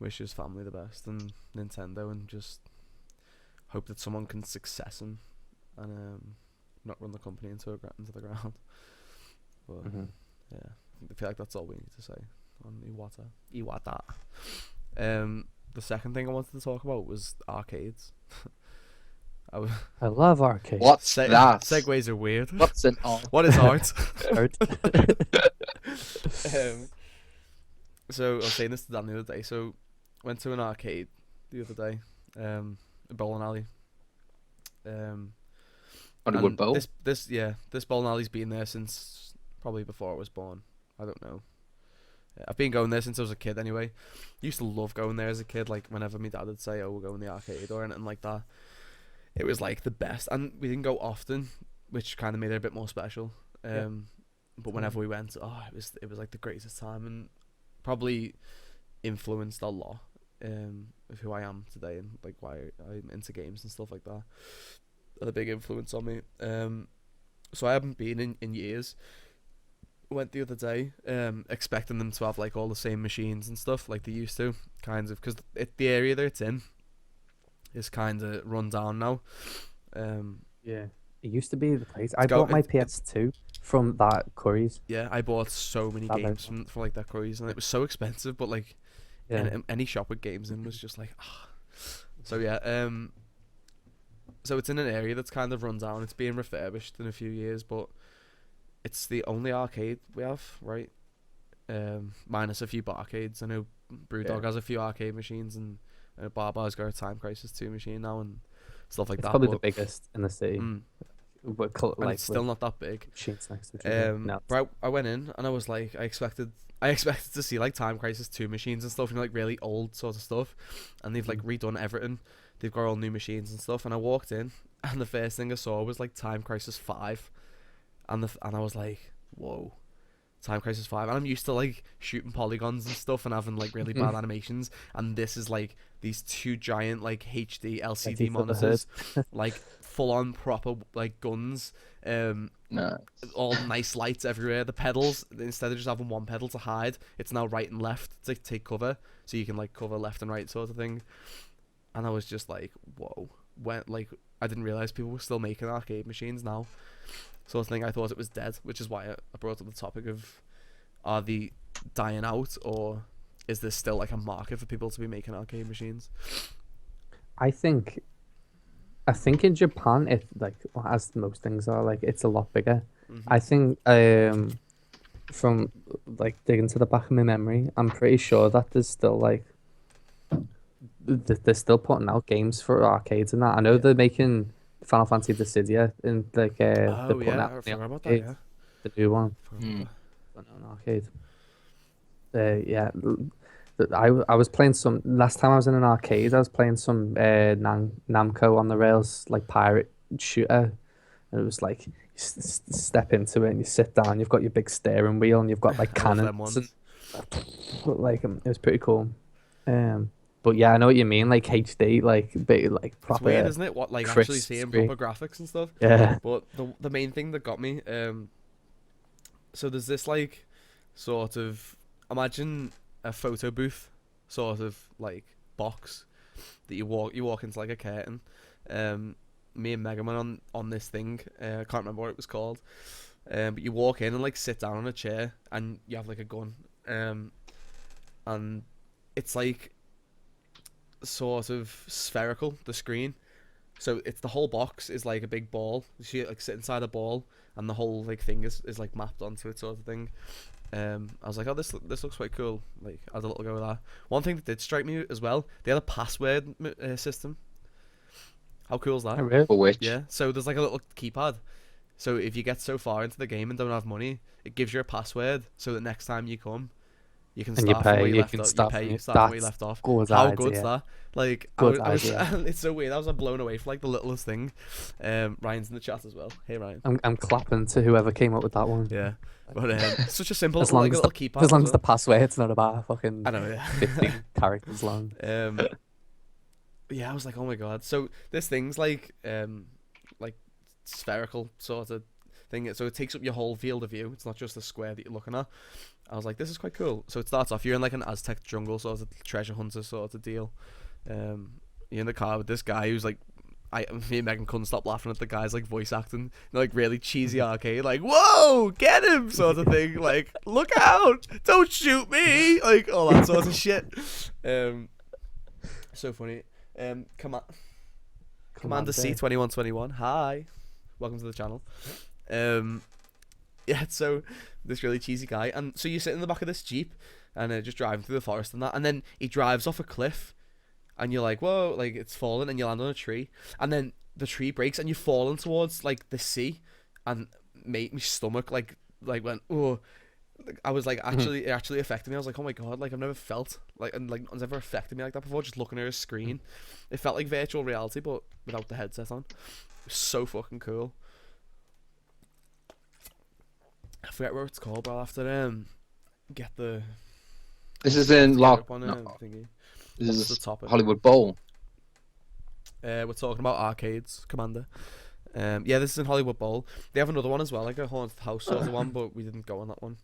wish his family the best and Nintendo, and just hope that someone can success him and not run the company into the ground. But Mhm. yeah, I feel like that's all we need to say on Iwata. The second thing I wanted to talk about was arcades. I love arcade. What's that? Segues are weird. What's an art? What is art? Art. So I was saying this to Dan the other day. So went to an arcade the other day, a bowling alley. On a And good bowl. this bowling alley's been there since probably before I was born. I don't know. Yeah, I've been going there since I was a kid anyway. Used to love going there as a kid. Like whenever my dad would say, "Oh, we're going to the arcade" or anything like that, it was like the best. And we didn't go often, which kind of made it a bit more special. But whenever we went, it was like the greatest time, and probably influenced a lot of who I am today and like why I'm into games and stuff like that. Had a big influence on me. So I haven't been in years. Went the other day, expecting them to have like all the same machines and stuff like they used to, kind of, because the area that it's in is kind of run down now. Yeah, it used to be the place. I go- bought my it- PS2 from that Curry's. Yeah, I bought so many That big games from like that Curry's, and it was so expensive, but like Yeah, any shop with games in was just like, ah. So yeah, so it's in an area that's kind of run down. It's being refurbished in a few years, but it's the only arcade we have, right? Minus a few barcades. I know Brewdog Yeah. has a few arcade machines, and Barbar's got a Time Crisis 2 machine now and stuff like it's that. probably the but, biggest in the city. mm, But and like it's still not that big. machines next to each other. No, But I went in and I was like, I expected to see like Time Crisis 2 machines and stuff, like really old sort of stuff, and they've like redone everything. They've got all new machines and stuff, and I walked in and the first thing I saw was like Time Crisis 5, and I was like, whoa, Time Crisis 5, and I'm used to like shooting polygons and stuff and having like really bad animations, and this is like these two giant like HD LCD Ready for the monitors, like full on proper like guns, No. all nice lights everywhere. The pedals, instead of just having one pedal to hide, it's now right and left to take cover, so you can like cover left and right sort of thing. And I was just like, whoa, I didn't realize people were still making arcade machines now, sort of thing. I thought it was dead, which is why I brought up the topic of, are they dying out, or is there still like a market for people to be making arcade machines? I think in Japan it like as most things are like it's a lot bigger. Mhm. I think from like digging to the back of my memory, I'm pretty sure that there's still like they're still putting out games for arcades and that. I know Yeah. they're making Final Fantasy Dissidia and like they're Oh putting yeah, out I in the forgot about that. arcade, Yeah, the new one, forgot about Hmm. that. but not an arcade. Yeah, I was playing some last time I was in an arcade. I was playing some Namco on the rails like pirate shooter, and it was like you step into it and you sit down. You've got your big steering wheel and you've got like I love them cannons and ones. like it was pretty cool. But yeah, I know what you mean. Like HD, like bit like It's weird, proper isn't it? What, like, actually crisp seeing screen. proper graphics and stuff. Yeah. But the main thing that got me, so there's this like sort of, imagine a photo booth sort of like box that you walk into like a curtain. Me and Megan went on this thing. I can't remember what it was called. But you walk in and like sit down on a chair and you have like a gun. And it's like sort of spherical, the screen. So it's the whole box is like a big ball. You like sit inside a ball, and the whole like thing is like mapped onto it, sort of thing. I was like, oh, this looks quite cool. Like, I had a little go with that. One thing that did strike me as well, they had a password system. How cool is I that? really. For which? Yeah. So there's like a little keypad. So if you get so far into the game and don't have money, it gives you a password. So that next time you come, you can And you start from pay. where you You left can off. You start pay from start from where you that's left off. good How good's idea. that? Like, Good I was idea. it's so weird. I was like, blown away for like the littlest thing. Ryan's in the chat as well. Hey Ryan. I'm clapping to whoever came up with that one. Yeah, but such a simple As little, long like a as little the keypad as well. password's not about fucking I know, yeah. 15 characters long. Yeah, I was like, oh my god. So this thing's like spherical sort of thing. So it takes up your whole field of view. It's not just a square that you're looking at. I was like, this is quite cool. So it starts off, you're in like an Aztec jungle sort of treasure hunter sort of deal. You're in the car with this guy who's like, me and Megan couldn't stop laughing at the guy's like voice acting, you know, like really cheesy arcade, like "Whoa, get him" sort of thing, like "Look out, don't shoot me," like all that sort of shit. So funny. Commander C 2121. Hi, welcome to the channel. Yeah, so this really cheesy guy, and so you sit in the back of this jeep and just driving through the forest and that, and then he drives off a cliff, and you're like, whoa, like it's falling, and you land on a tree, and then the tree breaks and you're falling towards like the sea, and made my stomach like went, oh. I was like, actually, it actually affected me. I was like, oh my god, like I've never felt like, and like it's never affected me like that before. Just looking at a screen, it felt like virtual reality, but without the headset on. It was so fucking cool. I forget what it's called, but I'll have to get the. This is I'll have in to get it Lock. up on, No, thingy. this What's is the topic? Hollywood Bowl. We're talking about arcades, Commander. Yeah, this is in Hollywood Bowl. They have another one as well, like a haunted house sort of one, but we didn't go on that one.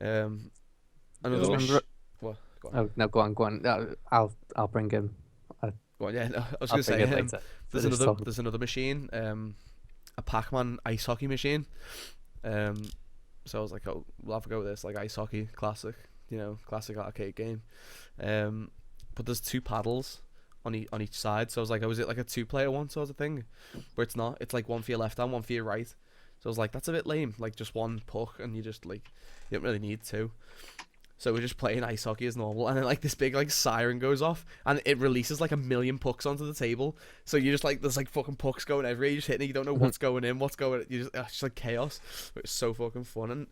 Another Remember- what? Go on. Oh no, go on. I'll bring him. Go on. Yeah, no, I was I'll gonna bring say it later. there's another machine, a Pac-Man ice hockey machine. So I was like, oh, we'll have to go with this, like ice hockey, classic, classic arcade game. But there's two paddles on each side, so I was like, oh, is it like a 2-player one sort of thing? But it's not. It's like one for your left hand, one for your right. So I was like, that's a bit lame. Like just one puck, and you just like you don't really need two. So we're just playing ice hockey as normal, and then like this big like siren goes off, and it releases like a million pucks onto the table. So you just like there's like fucking pucks going everywhere. You just hitting it, you don't know what's going in, what's going. You just it's just like chaos. But it's so fucking fun. And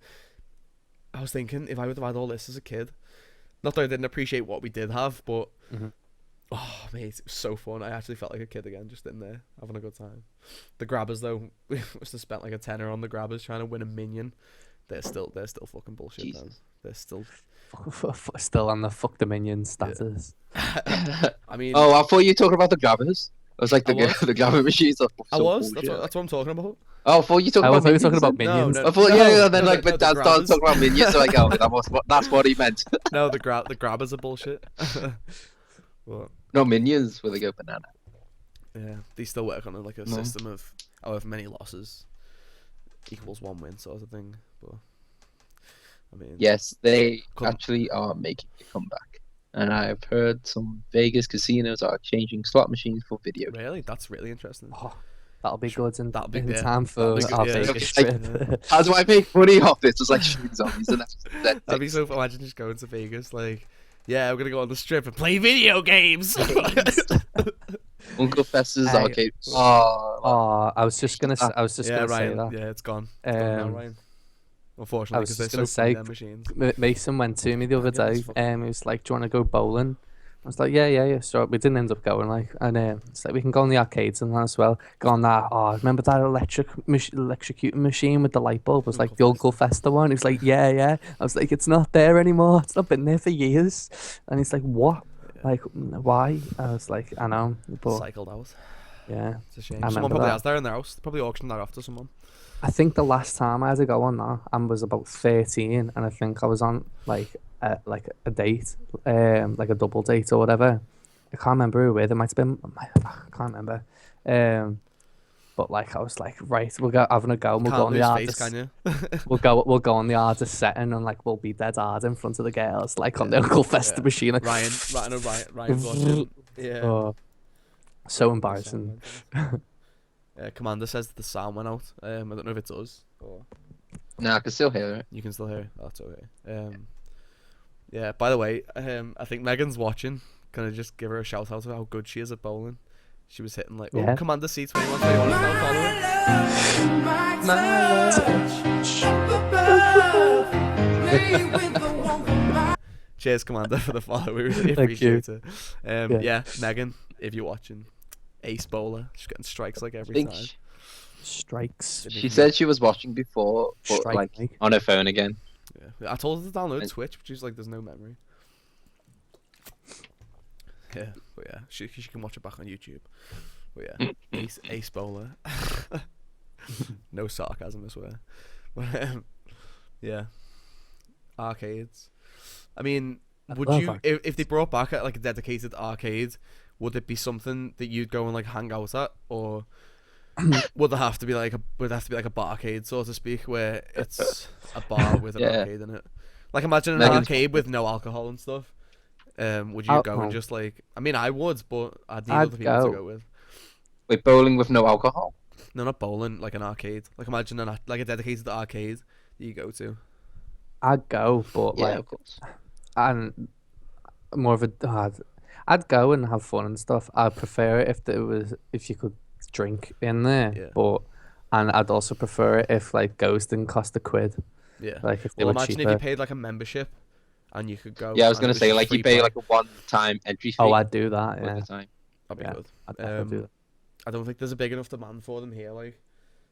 I was thinking if I would have had all this as a kid, not that I didn't appreciate what we did have, but oh mate, it was so fun. I actually felt like a kid again, just in there having a good time. The grabbers though, we must have spent like a tenner on the grabbers trying to win a minion. They're still fucking bullshit, man. They're still Still on the fuck the minion status. I mean, Oh, I thought you were talking about the grabbers. I was like I was. the grabber machines. Are I so was. bullshit. That's what I'm talking about. Oh, I thought you were talking I about thought you were talking minions about then. minions. No, I thought yeah, then no, like no, but the Dad started grabbers. talking about minions, so like oh, that's what he meant. No, the grabbers are bullshit. What? No minions where they go banana. Yeah, they still work on like a No. system of however many losses equals one win sort of thing. But I mean, Yes, they Couldn't- actually are making a comeback, and I've heard some Vegas casinos are changing slot machines for video games. really, that's really interesting. Oh, That'll be good in, that'll be- in yeah, time that'll for be good, our yeah. Vegas Okay, trip. How do I make money off this? It's like shooting zombies and That'd be so. Imagine just going to Vegas, like, yeah, we're gonna go on the strip and play video games. Uncle Fester's Hey, arcade. Oh, Oh, I was just gonna, I was just yeah, gonna say Ryan. that. Yeah, it's gone. It's gone now, Um, Ryan. I Unfortunately, was because they're just so gonna funny, say, them machines. Mason went to me the other Banging this day. fucking- He was like, "Do you want to go bowling?" I was like, "Yeah." So we didn't end up going. Like, and it's like we can go on the arcades and that as well. Go on that. Oh, remember that electrocuting machine with the light bulb? It was like Uncle the Uncle Fester one. He was like, "Yeah." I was like, "It's not there anymore. It's not been there for years." And he's like, "What? Yeah. Like, why?" I was like, "I know, but Cycled out. yeah." It's a shame. I Someone remember probably that. has there in their house. They probably auctioned that off to someone. I think the last time I had to go on that, I was about 13, and I think I was on like a date, like a double date or whatever. I can't remember who with. It might have been. I can't remember. But like I was like, right, we'll go having a go. And we'll go Can't on the lose face, hardest. can you? We'll go on the hardest setting, and like we'll be dead hard in front of the girls, like on the Uncle Fester Yeah. machine. Like, Ryan's watching. Yeah. oh, so The embarrassing. sound went out. Commander says that the sound went out. I don't know if it does. Or No, I can still hear it. you can still hear it. That's okay. Yeah. By the way, I think Megan's watching. Can I just give her a shout out of how good she is at bowling? She was hitting like, Yeah. oh, Commander C21, 21 is now following. Cheers, Commander, for the follow. We really Thank you. appreciate it. Yeah. Yeah, Megan, if you're watching, ace bowler. She's getting strikes like I every think time. Strikes. Didn't she even said she was watching before, but Strike like me. on her phone again. Yeah. I told her to download And- Twitch, but she's like, there's no memory. Yeah, but yeah, she can watch it back on YouTube. But yeah, ace bowler. No sarcasm, I swear. But yeah, arcades. I mean, I would love you arcades. if they brought back like a dedicated arcade? Would it be something that you'd go and like hang out at, or would there have to be like a barcade, so to speak, where it's a bar with an Yeah. arcade in it? Like imagine an Megan's- arcade with no alcohol and stuff. Would you I'll- go and oh. just like? I mean, I would, but I'd need I'd other people to go. go with. Wait, bowling with no alcohol? No, not bowling, like an arcade. Like imagine like a dedicated arcade that you go to. I'd go, but Yeah, like, of course. and more of a I'd go and have fun and stuff. I'd prefer it if you could drink in there, Yeah. but and I'd also prefer it if like goes didn't cost a quid, Yeah. like if they Well, were imagine cheaper. if you paid like a membership, and you could go. Yeah, I was and it gonna say just like free you pay play. like a one-time entry fee. Oh, I'd do that. all Yeah, the time. That'd be yeah. good. I'd definitely do I don't think there's a big enough demand for them here. Like,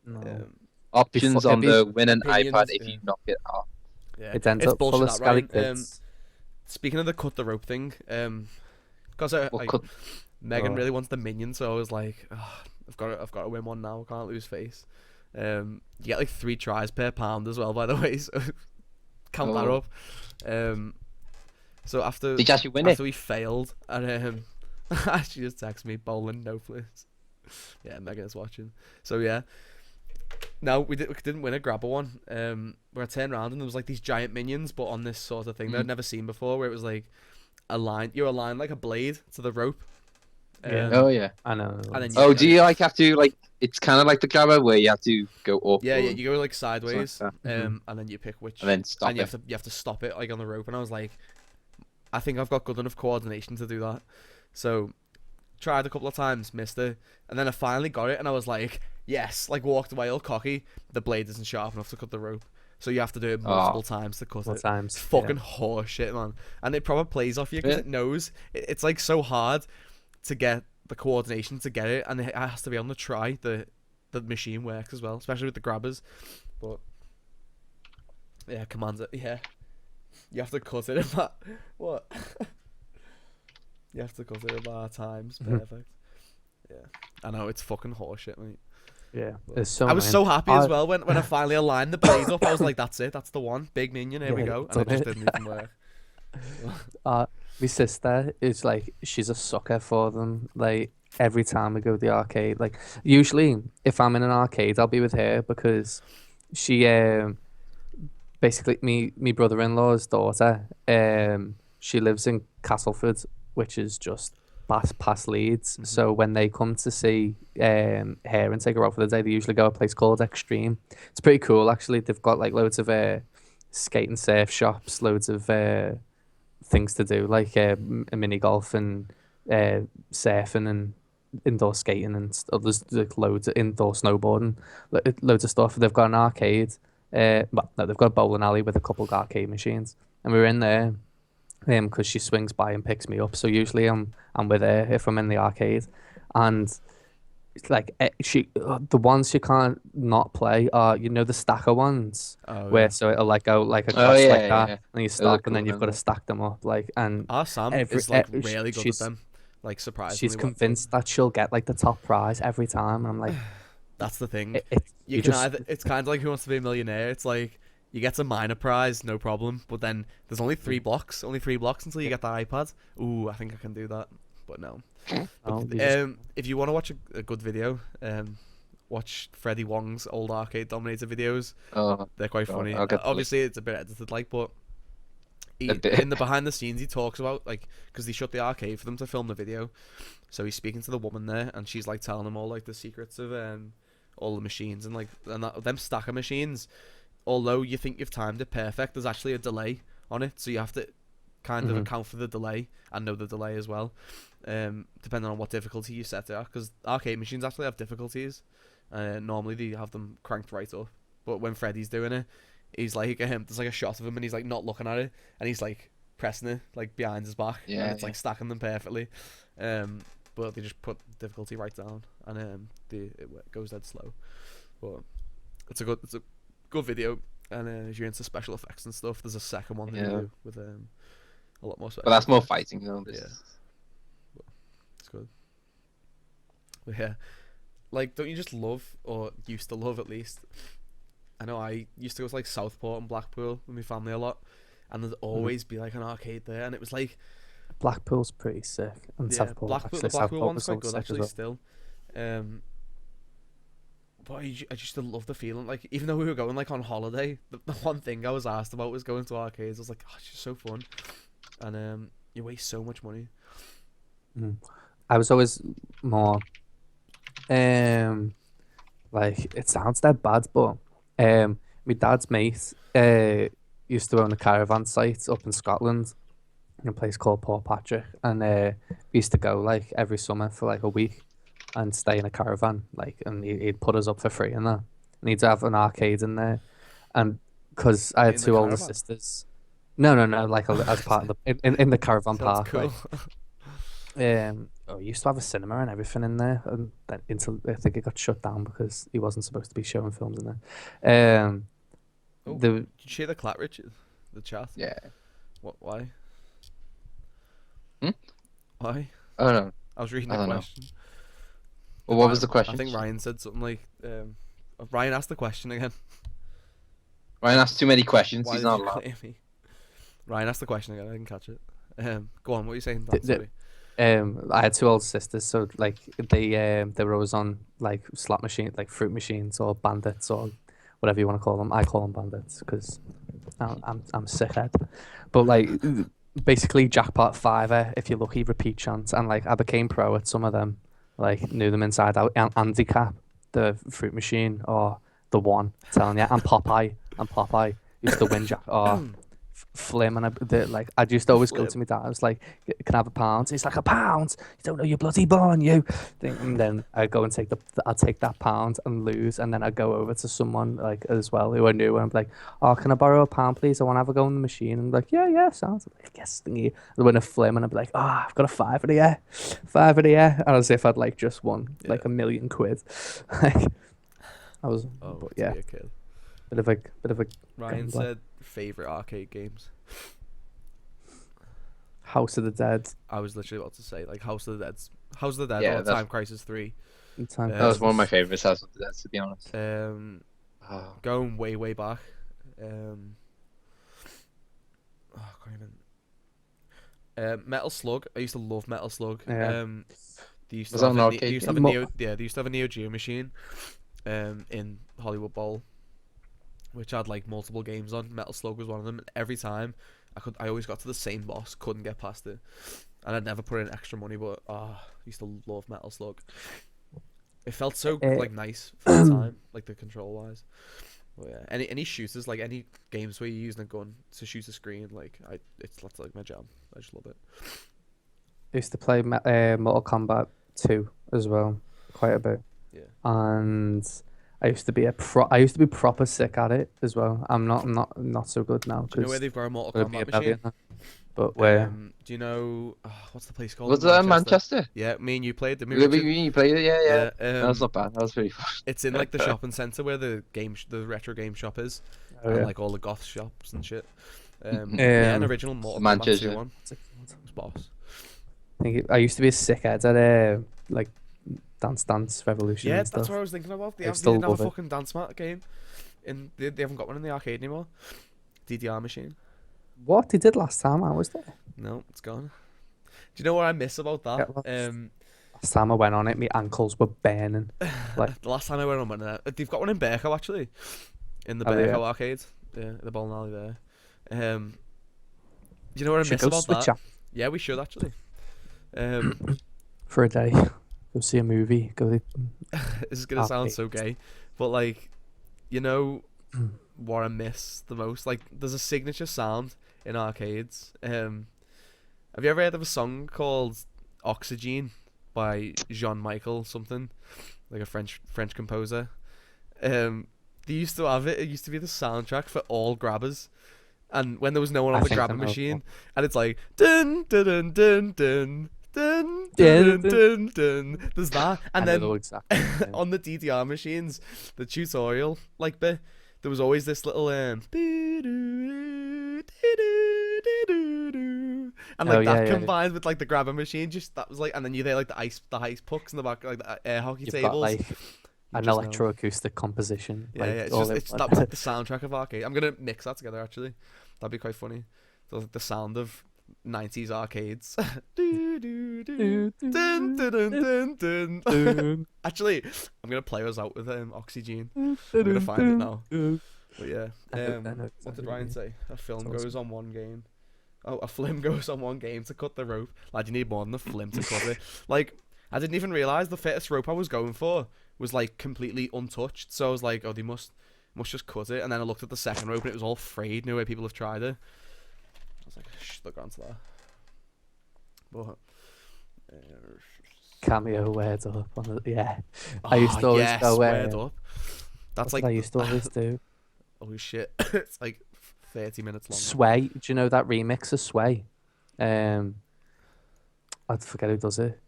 that. No, Options Before- on it'd the win an opinions, iPad if yeah. you knock it off. yeah, it ends it's up full bullshit. of That, scally Ryan. kids. Speaking of the cut the rope thing, because Well, cut- Megan Oh. really wants the minion, so I was like, I've got to win one now. I can't lose face. You get like 3 tries per pound as well, by the way. So count that Oh. up. So after Did you actually win it? we failed, and she just texted me bowling no please. Yeah, Megan is watching. So yeah. No, we didn't win a grabber one. Where I turned around and there was like these giant minions, but on this sort of thing that I'd never seen before, where it was like you're aligned like a blade to the rope. Yeah. Oh yeah. I know. And then Oh, do you like have to like? It's kind of like the grabber where you have to go up. Yeah, or- you go like sideways, that. and then you pick which, And then stop and you it. have to stop it like on the rope. And I was like, I think I've got good enough coordination to do that. So tried a couple of times, missed it, and then I finally got it, and I was like, yes, like walked away all cocky. The blade isn't sharp enough to cut the rope, so you have to do it multiple times to cut More it. times. It's fucking horse shit, man. And it probably plays off you because Yeah. it knows it's like so hard to get the coordination to get it, and it has to be on the try. The machine works as well, especially with the grabbers. But yeah, commands it. Yeah, you have to cut it about what? You have to cut it about times. Perfect. Yeah, I know it's fucking horseshit, mate. Yeah, there's so I was many. so happy as I- well when I finally aligned the blade up. I was like, that's it, that's the one, big minion. Here we Yeah, go, and done it just it. didn't even work. My sister is like, she's a sucker for them. Like every time we go to the arcade, like usually if I'm in an arcade, I'll be with her because she basically me brother-in-law's daughter. She lives in Castleford, which is just past Leeds. So when they come to see her and take her out for the day, they usually go to a place called Extreme. It's pretty cool actually. They've got like loads of skate and surf shops, loads of things to do like mini golf and surfing and indoor skating and there's like loads of indoor snowboarding, loads of stuff. They've got an arcade. Well, no, they've got a bowling alley with a couple of arcade machines, and we were in there because she swings by and picks me up. So usually I'm with her if I'm in the arcade, and like the ones you can't not play are the stacker ones Oh where yeah. so it'll like go like Oh across like yeah, that yeah. and you Those are stop and cool then you've got to ones. stack them up like and Our Sam every is like sh- really good at she's them. Like she's surprisingly well. convinced that she'll get like the top prize every time and I'm like That's the thing. it You you can just either. It's kind of like Who Wants to Be a Millionaire. It's like you get a minor prize, no problem. But then there's only only 3 blocks until you get the iPad. Ooh, I think I can do that. But no. oh, But you just if you want to watch a good video, watch Freddie Wong's old Arcade Dominator videos. Oh, They're quite God, funny. I'll get those. Obviously, it's a bit edited, like, but A bit. in the behind the scenes, he talks about like because they shut the arcade for them to film the video. So he's speaking to the woman there, and she's like telling him all like the secrets of all the machines and like them stacker machines. Although you think you've timed it perfect, there's actually a delay on it, so you have to kind of account for the delay and know the delay as well, depending on what difficulty you set it at. Because arcade machines actually have difficulties. Normally they have them cranked right up, but when Freddy's doing it, he's like there's like a shot of him and he's like not looking at it, and he's like pressing it like behind his back, Yeah, and it's like stacking them perfectly. But they just put difficulty right down, and it goes dead slow. But it's a good video, and if you're into special effects and stuff, there's a second one that you Yeah. do with a lot more special. But that's more effects. fighting, This Yeah. is- It's good. But yeah, like, don't you just love, or used to love at least? I know I used to go to like Southport and Blackpool with my family a lot, and there'd always be like an arcade there, and it was like Blackpool's pretty sick and yeah, Southport Blackpool. actually The Blackpool Southport one's was quite so good sick as actually well. still. But I just love the feeling. Like even though we were going like on holiday, the one thing I was asked about was going to arcades. I was like, oh, it's just so fun, and you waste so much money. I was always more like it sounds that bad, but my dad's mate used to own a caravan site up in Scotland in a place called Port Patrick, and we used to go like every summer for like a week and stay in a caravan, like, and he'd put us up for free and that. And he'd have an arcade in there, and because I had In the two older caravan? sisters. No, like as part of the in the caravan Sounds park, cool. we used to have a cinema and everything in there, and then until I think it got shut down because he wasn't supposed to be showing films in there. Oh, The did you share the clat, Richard? The chat. Yeah. What? Why? Hmm? Why? Oh no. I was reading I the don't know. question. Well, what was the question? I think Ryan said something like, Ryan asked the question again. Ryan asked too many questions. Why He's did not you allowed. claim me? Ryan asked the question again. I didn't catch it. Go on. What are you saying, the, Dan? Sorry. I had two older sisters, so like they were always on like slot machine, like fruit machines or bandits or whatever you want to call them. I call them bandits because I'm sick head. But like basically jackpot fiver if you're lucky, repeat chance, and like I became pro at some of them, like knew them inside out. And handicap, the fruit machine or the one, telling you, and Popeye used to win jack or Flim and I just always go Flim. to my dad. I was like, "Can I have a pound?" He's like, "A pound? You don't know you're bloody born, you." And then I go and I'd take that pound and lose, and then I go over to someone like as well who I knew, and I'm like, "Oh, can I borrow a pound, please? I want to have a go in the machine." And I'm like, "Yeah, sounds." I'm like, "Yes, thingy." I win a Flim, and I'd be like, "Oh, I've got a five of the year, as if I'd like just won like £1,000,000. Like I was, Oh, but to yeah, be a kid. bit of a Ryan gambler. said favorite arcade games. House of the Dead. I was literally about to say like House of the Dead, Yeah, or that's- Time Crisis 3. Time That was one of my Crisis. favorites. House of the Dead, to be honest. Oh. Going way back. I can't even. Metal Slug. I used to love Metal Slug. Yeah. They used Was to that have an a, arcade they used to have a game? Neo. Yeah, they used to have a Neo Geo machine. In Hollywood Bowl, which had like multiple games on. Metal Slug was one of them. And every time I always got to the same boss. Couldn't get past it. and I'd never put in extra money, but I used to love Metal Slug. It felt so Uh, like nice for the time, like the control wise. But yeah, any shooters, like any games where you're using a gun to shoot a screen, like that's like my jam. I just love it. I used to play Mortal Kombat 2 as well, quite a bit, Yeah. and I used to be proper sick at it as well. I'm not so good now Do you know where because they've got a Mortal I'm gonna be Kombat a machine? million now. But where Do you know what's the place called Was in that in Manchester? Manchester? Yeah, me and you played, didn't we, We, Richard? we, we played it, yeah, yeah. Yeah. That's not bad. That was pretty fun. It's in like the shopping centre where the the retro game shop is, oh, and yeah. like all the goth shops and shit. Mhm. Yeah, an Um, original Mortal Kombat Manchester. 2 one. what's it called? It's boss. I used to be a sick head at like Dance Revolution Yeah, and that's stuff. what I was thinking about. I They still didn't have a love it. fucking dance mat game, and they haven't got one in the arcade anymore. DDR machine. What they did last time I was there? No, it's gone. Do you know what I miss about that? Get lost. Last time I went on it, my ankles were burning. Like, The last time I went on one, they've got one in Berko actually, in the Oh, yeah. Berko arcade. Yeah, the bowling alley there. Do you know what I should miss go about switch that? up Yeah, we should actually. for a day. Go see a movie. Go. This is gonna sound so Arcades. gay, but like, you know what I miss the most? Like, there's a signature sound in arcades. Have you ever heard of a song called "Oxygen" by Jean-Michel something, like a French composer? They used to have it. It used to be the soundtrack for all grabbers, and when there was no one on I the think I grabber know machine, and it's like dun dun dun dun dun. Dun, Yeah, dun, dun, dun. There's that, and I then know exactly. what you mean. on the DDR machines, the tutorial like bit, there was always this little and Oh, like yeah, that yeah. combined with like the grabber machine, just that was like, and then you there like the ice pucks in the back, like the air hockey You've tables. got like You an just know. electroacoustic composition. Yeah, like, yeah. It's all just in it's one. that was like the soundtrack of arcade. I'm gonna mix that together actually. That'd be quite funny. The sound of 90s arcades. Dun, dun, dun, dun, dun. Actually, I'm gonna play us out with Oxygen. I'm gonna find it now. But yeah, I know what exactly did what you Ryan mean. say? A film It's awesome. goes on one game. Oh, a flim goes on one game to cut the rope. Lad, you need more than a flim to cut it. Like, I didn't even realise the fittest rope I was going for was like completely untouched. So I was like, oh, they must just cut it. And then I looked at the second rope and it was all frayed. No way people have tried it. I was like, look onto that. But Cameo words up on the, yeah. I used to always yes, go squared up. That's That's what like I used to always do. holy shit. It's like 30 minutes long. Sway. Do you know that remix of Sway? I forget who does it.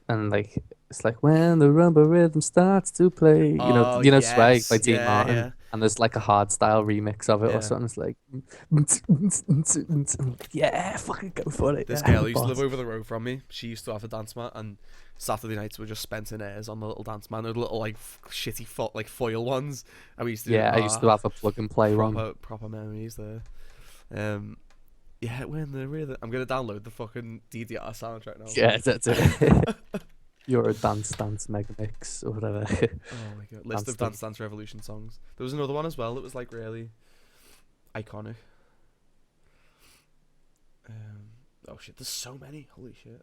And like it's like when the rumba rhythm starts to play. Oh, You know Sway yes. by Dean Yeah, Martin. yeah. And there's like a hard style remix of it Yeah. or something. It's like yeah, fucking go for it. This yeah, girl who used to boss. live over the road from me, she used to have a dance mat, and Saturday nights were just spent in airs on the little dance mat. The little like shitty like foil ones. And we used to do, Yeah, I used to have a plug and play one. proper memories there. Yeah, when the rhythm. I'm gonna download the fucking DDR soundtrack now. Yeah, that's it. You're a dance mega mix or whatever. Oh my god, list Dance of Dance Revolution songs. There was another one as well that was like really iconic. Oh shit, there's so many. Holy shit.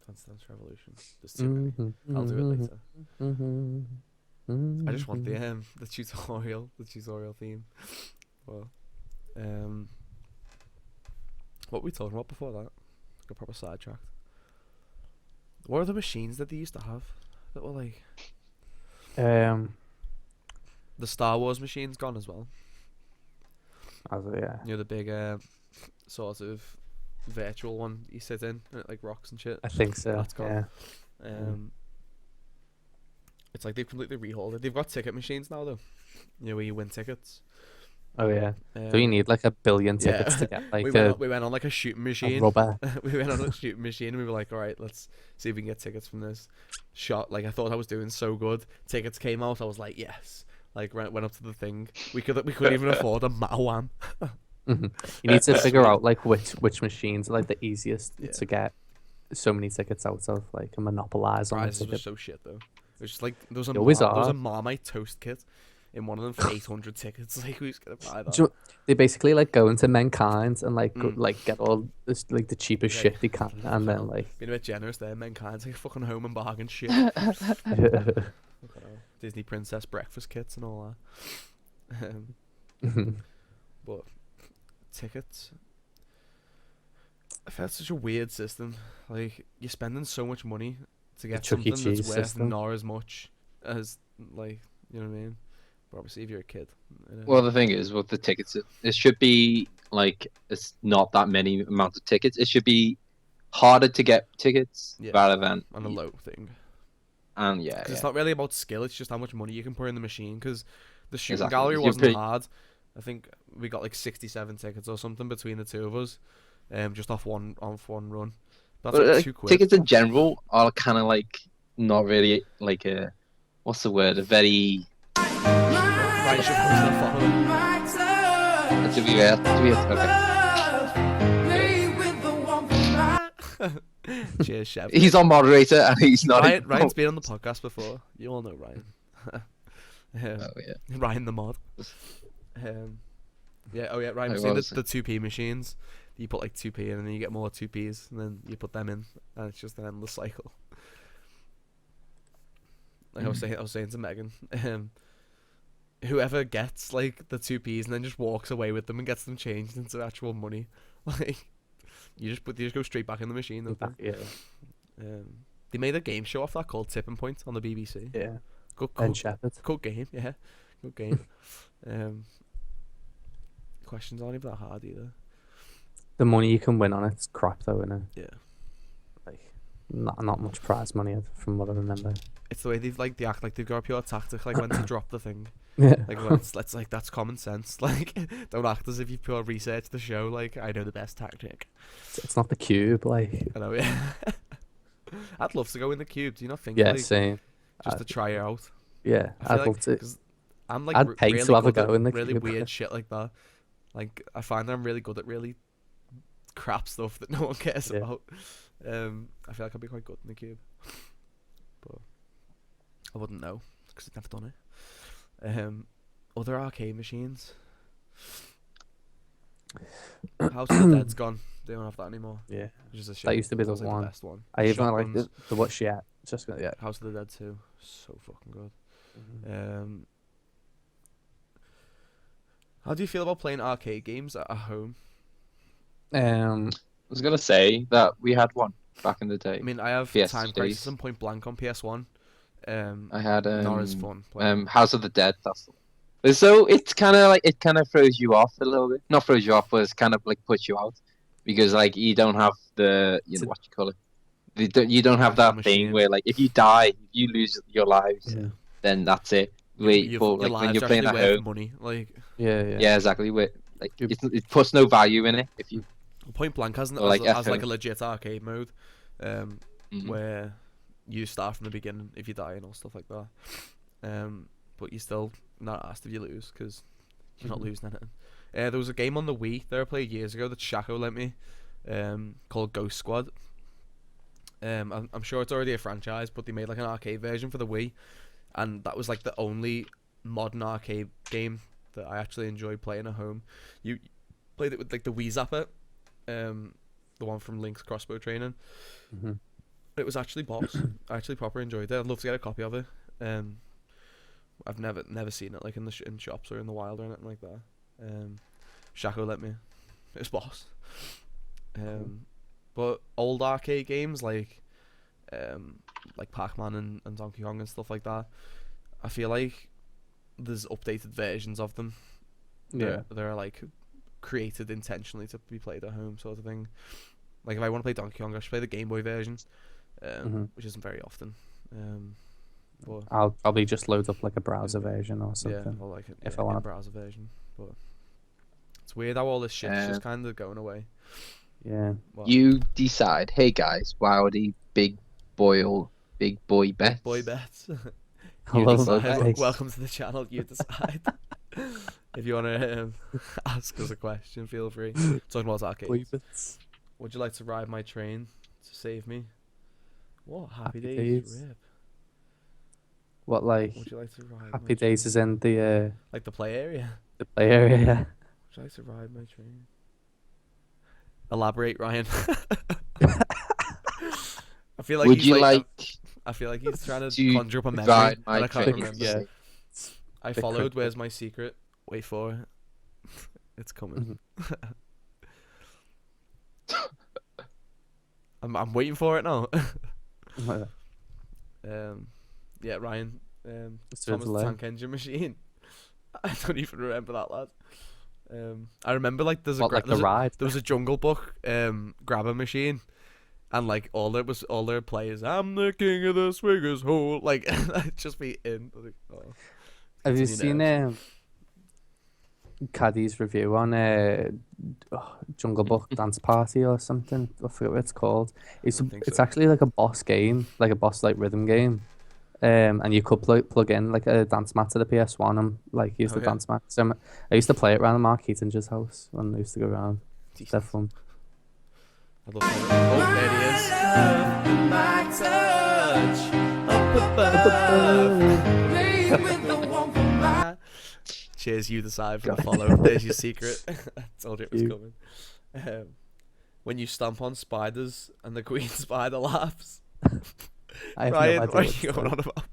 Dance Revolution. There's too many. I'll do it later. I just want the tutorial theme. Well, what were we talking about before that? Got proper sidetracked. What are the machines that they used to have that were like Yeah, the Star Wars machines gone as well? yeah. You know, the big sort of virtual one you sit in and it like rocks and shit. I think so. That's gone. Yeah. It's like they've completely rehauled it. They've got ticket machines now though. You know, where you win tickets. Oh yeah. Do you need like a billion yeah. tickets to get like we went on like a shooting machine. rubber? We went on a shooting machine and we were like, all right, let's see if we can get tickets from this shot. Like I thought I was doing so good. Tickets came out. I was like, yes. Like went up to the thing. We couldn't even afford a Matawam. You need to figure out like which machines are like the easiest Yeah. to get so many tickets out of, like, and monopolize on the Prizes were ticket. so shit though. It was just like there was They always there was are. a Marmite toast kit in one of them for 800 tickets. Like, who's gonna buy that? Do you- they basically like go into Mankind and like Mm. like get all this like the cheapest Yeah, shit they can, and then hell, like being a bit generous there. Mankind's like fucking home and bargain shit. Fucking hell. Disney princess breakfast kits and all that. But tickets, I felt such a weird system. Like, you're spending so much money to get Chuck E. something that's Cheese worth system. not as much as, like, you know what I mean? But obviously, if you're a kid, Well, the thing is, with the tickets, it should be like it's not that many amount of tickets. It should be harder to get tickets yeah, rather than on a low thing. and yeah, Because yeah, it's not really about skill; it's just how much money you can put in the machine. Because the shooting exactly. gallery You're wasn't pretty- hard. I think we got like 67 tickets or something between the two of us, just off one run. That's But like like, £2. tickets in general are kind of like not really like a what's the word? A very Ryan should post that following. to be okay. Cheers, Chef. He's on moderator and he's not. Ryan's been on the podcast before. You all know Ryan. Oh yeah. Ryan the mod. Yeah. Oh yeah. Ryan, I I've seen was. the 2p machines. You put like 2p in, and then you get more 2ps, and then you put them in, and it's just an endless cycle. Like I was saying to Megan, whoever gets like the 2ps and then just walks away with them and gets them changed into actual money, like you just go straight back in the machine. Don't they? Yeah, They made a game show off that called Tipping Point on the BBC. yeah. Good, Ben good, Shepherd. good game, yeah, good game. Questions aren't even that hard either. The money you can win on it's crap though, innit? Yeah, Like not much prize money from what I remember. it's the way they act like they've got a pure tactic, like when to drop the thing. Yeah. Like when it's like that's common sense. Like don't act as if you've pure researched the show. Like I know the best tactic. It's not the cube, like I know, yeah. I'd love to go in the cube. Do you not think? yeah, like, same. just to try it out. Yeah, I feel I'd like, love to. 'cause I'm like I'd pay really to have a good go at in the really cube. weird shit like that. Like I find I'm really good at really crap stuff that no one cares Yeah. about. I feel like I'd be quite good in the cube, but I wouldn't know because I've never done it. Other arcade machines. House of the Dead's gone. They don't have that anymore. Yeah, Which is a shame. that used to be the was, like, one. the best one. I even like Shotguns. the what's yet. Just yeah. House of the Dead 2. So fucking good. Mhm. How do you feel about playing arcade games at home? Um, I was gonna say that we had one back in the day. I mean, I have PS Time days. Crisis and Point Blank on PS1. I had Not as fun. playing. House of the Dead. That's the one. So it's kind of like it kind of throws you off a little bit. Not throws you off, but it's kind of like puts you out because like you don't have the It's a- what you call it. You don't have Actual that thing machine. where like if you die, if you lose your lives, yeah, then that's it. Your- Wait, your, but your like when lives you're are playing at actually worth home, money. Like yeah. yeah, exactly. Where like You- it puts no value in it if you Point Blank has Or like like FM. a legit arcade mode, Mhm. where you start from the beginning if you die and all stuff like that. But you're still not asked if you lose because you're not Mhm. losing anything. There was a game on the Wii that I played years ago that Shaco lent me, called Ghost Squad. I'm sure it's already a franchise, but they made like an arcade version for the Wii, and that was like the only modern arcade game that I actually enjoyed playing at home. You played it with like the Wii Zapper, the one from Link's Crossbow Training. Mm-hmm. It was actually boss. I actually proper enjoyed it. I'd love to get a copy of it. I've never seen it like in the in shops or in the wild or anything like that. Shaco let me. It's boss. But old arcade games like Pac-Man and Donkey Kong and stuff like that, I feel like there's updated versions of them. Yeah. They're like created intentionally to be played at home, sort of thing. Like if I want to play Donkey Kong, I should play the Game Boy version, Mhm. which isn't very often. But I'll probably just load up like a browser version or yeah, something. or like a, if yeah, I wanna- browser version. But it's weird how all this shit's just kind of going away. Yeah. Well, You decide, hey guys, Wowdy, big boy bets. boy bets. I You love decide. that. Welcome to the channel. You decide. If you want to ask us a question, feel free. Talking about arcades. Would you like to ride my train to save me? What? Happy Happy days. days. Rip. What like Would you like to ride my Happy Days train? is in Like the play area. the play area? Yeah. Would you like to ride my train? Elaborate, Ryan. I feel like Would he's you like. like I feel like he's trying to to conjure up a memory ride that my I can't train? remember. Yeah. I Bit followed. cryptic. Where's my secret? Wait for it. It's coming. I'm waiting for it now. Mhm. Yeah, Ryan. It's a Thomas the delay. Tank Engine Machine. I don't even remember that, lad. I remember like What like the ride? there was a Jungle Book grabber machine, and like all their players. I'm the king of the swingers hole. Like just be in. Like, oh, Have you gets on your seen nerves. Caddy's review on Jungle Book Dance Party or something? I forget what it's called. I don't think It's so. actually like a boss game, like a boss like rhythm game. And you could plug in like a dance mat to the PS1 and like use Oh the yeah, dance mat. So I used to play it around Mark Keatinger's house when I used to go around. It's dead decent. fun. I love how oh, there he is. Cheers, you decide for the follow. There's your secret. I told you it was You. coming. When you stomp on spiders and the queen spider laughs. I have Ryan, no what idea are what you it's going like. on about?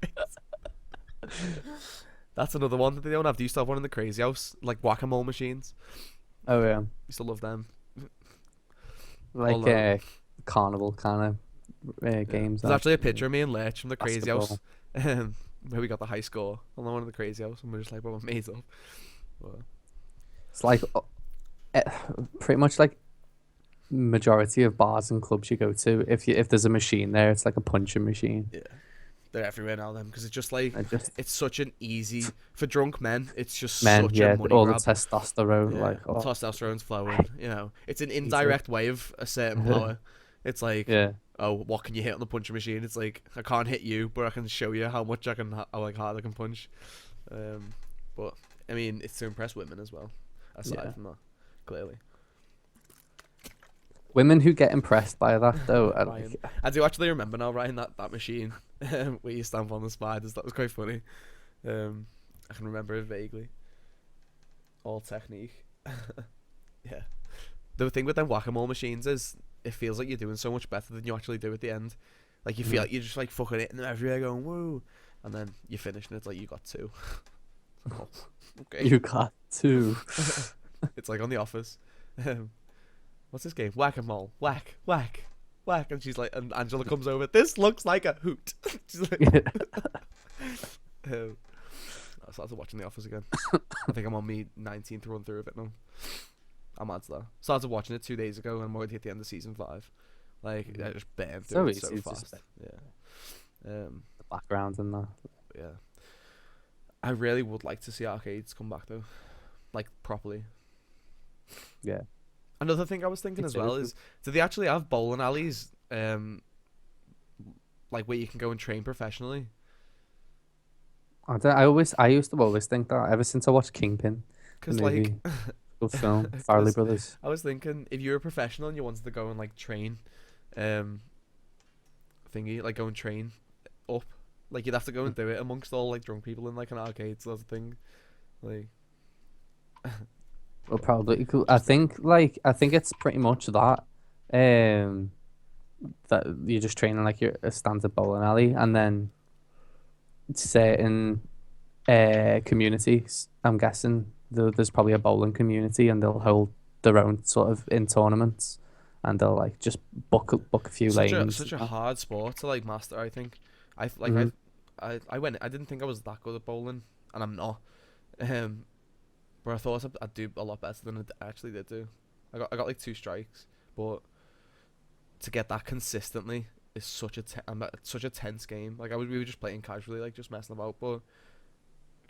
That's another one that they don't have. Do you used to have one in the crazy house? Like whack-a-mole machines. Oh yeah, Used to love them. like Although- carnival kind of Yeah. games. There's actually a picture of me and Lurch from the crazy Basketball. house. Where we got the high score on the one in the crazy house, and we're just like, well, we're made up. But, It's like eh, pretty much like majority of bars and clubs you go to. If there's a machine there, it's like a punching machine. yeah, they're everywhere now, them, because it's just like I just it's such an easy for drunk men. It's just men, such yeah, a money all the grab. testosterone, Yeah, like oh, testosterone's flowing. You know, it's an easy. indirect way of a certain power. It's like, yeah, oh, what can you hit on the punching machine? It's like I can't hit you, but I can show you how much I can, how like hard I can punch. But I mean, it's to impress women as well. Aside Yeah. from that, clearly. women who get impressed by that though. Are Ryan. like, I do actually remember now, Ryan, that machine where you stamp on the spiders. That was quite funny. I can remember it vaguely. All technique. Yeah. The thing with them whack-a-mole machines is it feels like you're doing so much better than you actually do at the end. Like you feel like you're just like fucking hitting them everywhere, going woo, and then you finish and it's like you got two. Oh, okay. you got to. It's like on The Office. What's this game? Whack-a-mole. Whack, whack, whack. And she's like, and Angela comes over. This looks like a hoot. She's like, I started watching The Office again. I think I'm on me 19th run through of it now. I'm mad to that. Started watching it 2 days ago and I'm already at the end of season 5. Like, I just burned So through it easy, so it's fast. just- Yeah. The background and that. Yeah. I really would like to see arcades come back though. Like, properly. Yeah. Another thing I was thinking Me as well too. is, do they actually have bowling alleys, like where you can go and train professionally? I used to always think that ever since I watched Kingpin, the Because like, movie, good film, Farley 'Cause Brothers. I was thinking if you were a professional and you wanted to go and like train, thingy, like go and train up, like you'd have to go and do it amongst all like drunk people in like an arcade sort of thing, like. Well, probably. I think it's pretty much that. That you're just training like you're a standard bowling alley, and then certain communities. I'm guessing there's probably a bowling community, and they'll hold their own sort of in tournaments, and they'll like just book a few lanes. Such a hard sport to like master. I think Mhm. I went. I didn't think I was that good at bowling, and I'm not. But I thought I'd do a lot better than I actually did do. I got like 2 strikes, but to get that consistently is such a tense game. Like we were just playing casually, like just messing about. But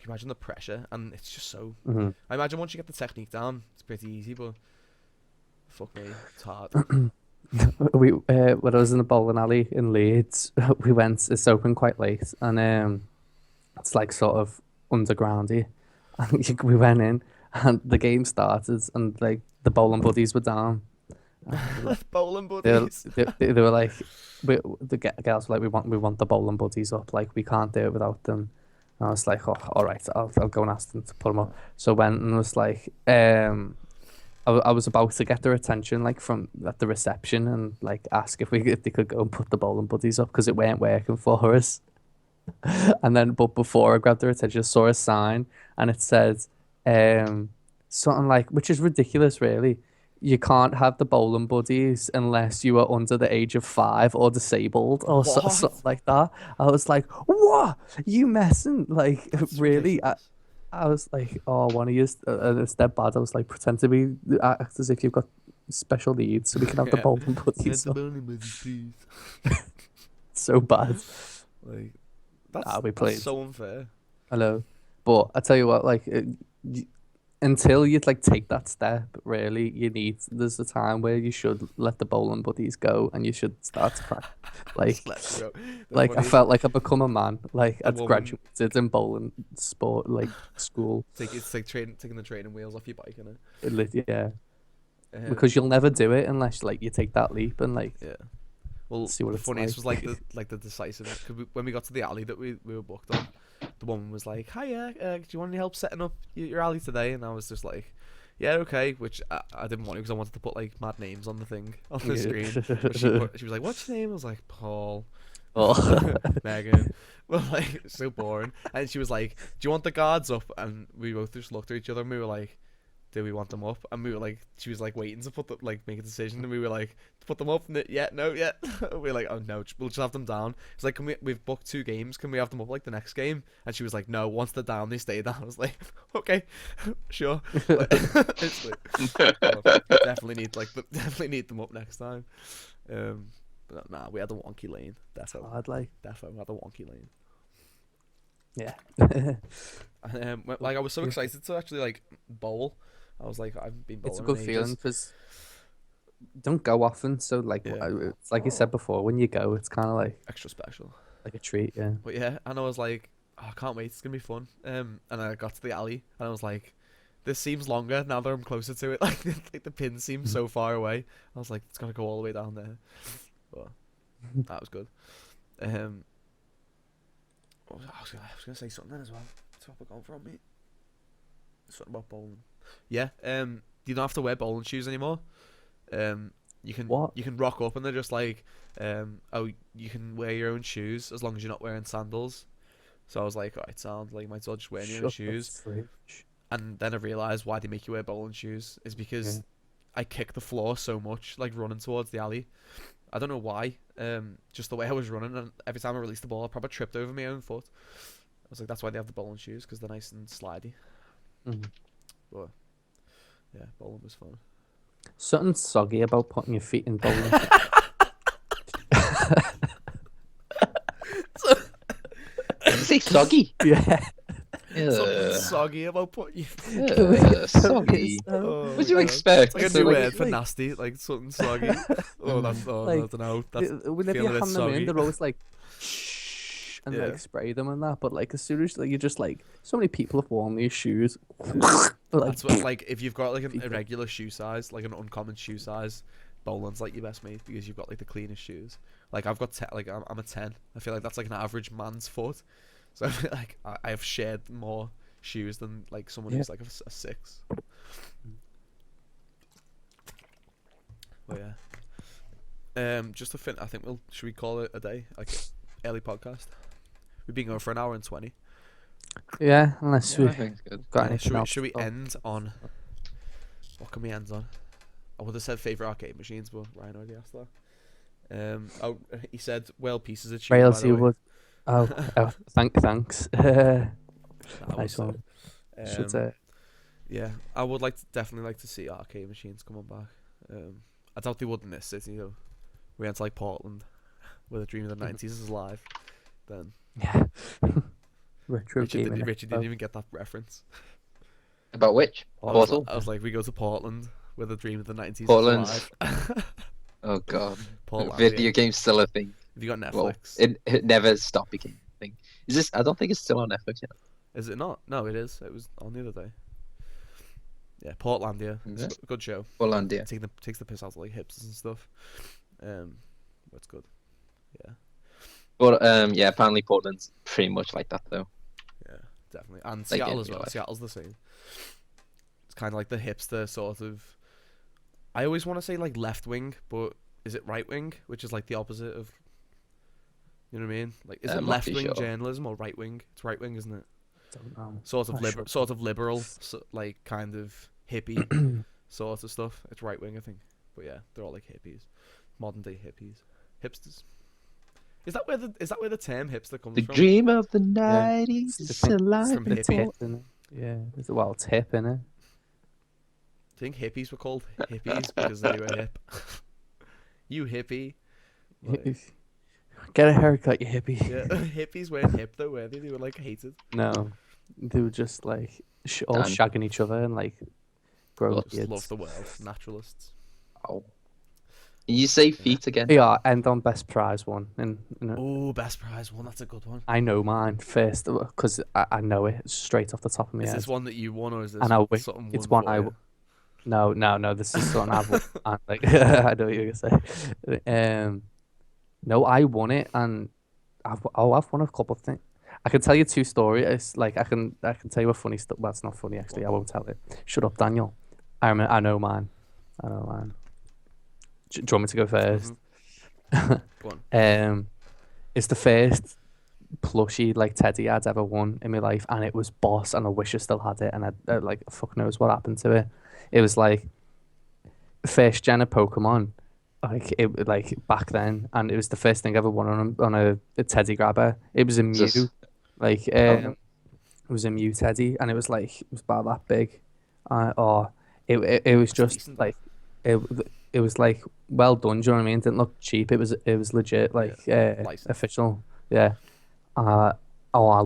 can you imagine the pressure? And it's just so. Mhm. I imagine once you get the technique down, it's pretty easy. But fuck me, it's hard. We when I was in the bowling alley in Leeds, we went. It's open quite late, and it's like sort of undergroundy. And we went in, and the game started, and like the bowling buddies were down. Bowling They buddies. they were like, the girls were like, we want the bowling buddies up. Like we can't do it without them. And I was like, oh, all right, I'll go and ask them to put them up. So I went and was like, I was about to get their attention like from at the reception and like ask if they could go and put the bowling buddies up because it weren't working for us. And then, but before I grabbed their attention, I saw a sign and it said, um, something like, which is ridiculous, really. You can't have the bowling buddies unless you are under the age of 5 or disabled or something What? like that. I was like, what? You messing? Like, That's really? ridiculous. I was like, oh, one of you, and it's dead bad. I was like, pretend to be, act as if you've got special needs so we can have the Yeah. bowling Get buddies the up. bowling buddies, please. So bad. Like We that's played. so unfair. Hello. But I tell you what, like, y until you like take that step, really, there's a time where you should let the bowling buddies go and you should start to practice. Like, Just let them go. The like I funny felt like I'd become a man. Like the I'd woman graduated in bowling sport, like school. it's like taking the training wheels off your bike, you know. Yeah, Um, because you'll never do it unless like you take that leap and like yeah. Well, see what the it's funniest was like like. the decisiveness because when we got to the alley that we were booked on, the woman was like, "Hiya, do you want any help setting up your alley today?" And I was just like, "Yeah, okay." Which I didn't want to because I wanted to put like mad names on the thing on the screen. But she was like, "What's your name?" I was like, "Paul." Oh. Megan. Well, like so boring. And she was like, "Do you want the guards up?" And we both just looked at each other and we were like, "Do we want them up?" And we were like, she was like waiting to put make a decision, and we were like, "Put them up?" Yeah, no, yeah. We were like, "Oh no, we'll just have them down." It's like, we've booked 2 games. Can we have them up like the next game? And she was like, "No, once they're down, they stay down." I was like, "Okay, sure." Like, it's like, oh, definitely need them up next time. But nah, we had the wonky lane. Defo, Hard, like, defo, we had the wonky lane. yeah. And like I was so excited to actually like bowl. I was like, I haven't been It's a bowling good in feeling ages. because don't go often. So like, Yeah, it's like you said before, when you go, it's kind of extra special. like a treat. Yeah. But yeah, and I was like, oh, I can't wait. It's gonna be fun. And I got to the alley, and I was like, this seems longer now that I'm closer to it. Like the pin seems so far away. I was like, it's gonna go all the way down there. But that was good. I was gonna say something then as well. Topic on from me. Something about bowling. Yeah. You don't have to wear bowling shoes anymore. You can What? rock up and they're just like, oh, you can wear your own shoes as long as you're not wearing sandals. So I was like, alright, sounds like you might as well just wear your own Shut the shoes. fridge. And then I realised why they make you wear bowling shoes is because Yeah. I kicked the floor so much, like running towards the alley. I don't know why. Just the way I was running, and every time I released the ball, I probably tripped over my own foot. I was like, that's why they have the bowling shoes, because they're nice and slidey. Mhm. But yeah, bowling was fun. Something soggy about putting your feet in bowling. Say soggy. Yeah. Something Yeah. soggy about putting you. Soggy. Oh, What do you God. expect? It's like a So, new like, word for like- nasty, like something soggy. Oh, that's I Like, don't know. That's Whenever you feeling a bit hand them in, soggy. they're always like, shh, and Yeah. like spray them and that. But like, as soon as like, you're just like, so many people have worn these shoes. But, like, That's what like if you've got like an Feet. irregular shoe size, like an uncommon shoe size, bowling's like your best mate because you've got like the cleanest shoes. Like I've got like I'm a 10. I feel like that's like an average man's foot. So I feel like I have shared more shoes than like someone who's like a 6. But yeah. Just to I think should we call it a day? Like early podcast. We've been going for an hour and 20. yeah, unless Yeah, I we think it's good. got Yeah, anything else. should we to talk- end on? What can we end on? I would have said favorite arcade machines, but Ryan already asked that. Oh, he said well pieces of cheese. Rails, by the you way. would. Oh, thanks. That Nice was one. it. Should say. Yeah, I would definitely like to see arcade machines coming back. I doubt they would in this city though. We went to like Portland, where the dream of the '90s is alive. Then Yeah. Retro gaming. Richard didn't even get that reference. About which? Portal? I was like, we go to Portland, where the dream of the '90s Portland. is alive. Oh god. Portland. Video game's still a thing. Have you got Well, Netflix? it never stopped becoming a thing. Is this? I don't think it's still on Netflix yet. Is it not? No, it is. It was on the other day. Yeah, Portlandia. Is It's it? a good show. Portlandia. Takes the piss out of like hipsters and stuff. But it's good. Yeah. But yeah, apparently Portland's pretty much like that though. Yeah. definitely. And Like Seattle in as real well. life. Seattle's the same. It's kind of like the hipster sort of. I always want to say like left wing, but is it right wing, which is like the opposite of. You know what I mean? Like, is it I'm not left too wing sure. journalism or right wing? It's right wing, isn't it? Don't know. Sort of Not sure. sort of liberal, like kind of hippie sort of stuff. It's right wing, I think. But yeah, they're all like hippies, modern day hippies, hipsters. Is that where the term hipster comes The from? dream of the Yeah. 90s It's is alive from and It's hippie. hip, full. isn't it? Yeah. Well, it's hip, isn't it? I think hippies were called hippies because they were hip. You hippie. Like, Get a haircut, you hippie. yeah, hippies weren't hip though, were they? They were like hated. No, they were just like all Done. shagging each other and like growing Well, Just love beards. the world, naturalists. Oh. You say feet again? Yeah, end on best prize one, and Oh, best prize one. That's a good one. I know mine first because I know it straight off the top of my Is head. this one that you won, or is this And something it's won one for you? no, this is something I've won. And, like I know what you're gonna say. No, I won it, and I've won a couple of things. I can tell you two stories. It's like I can tell you a funny stuff. Well, it's not funny actually. I won't tell it. Shut up, Daniel. I know mine. I know mine. Do you want me to go first? Go on. It's the first plushie like teddy I'd ever won in my life, and it was Boss, and I wish I still had it, and I like fuck knows what happened to it. It was like first gen of Pokemon, like back then, and it was the first thing I ever won on a teddy grabber. It was a Is Mew, this- like Oh. it was a Mew teddy, and it was about that big. Or it was That's just decent, like it it was like well done. Do you know what I mean? It didn't look cheap. It was legit, like Licensed. official. Yeah. Oh, I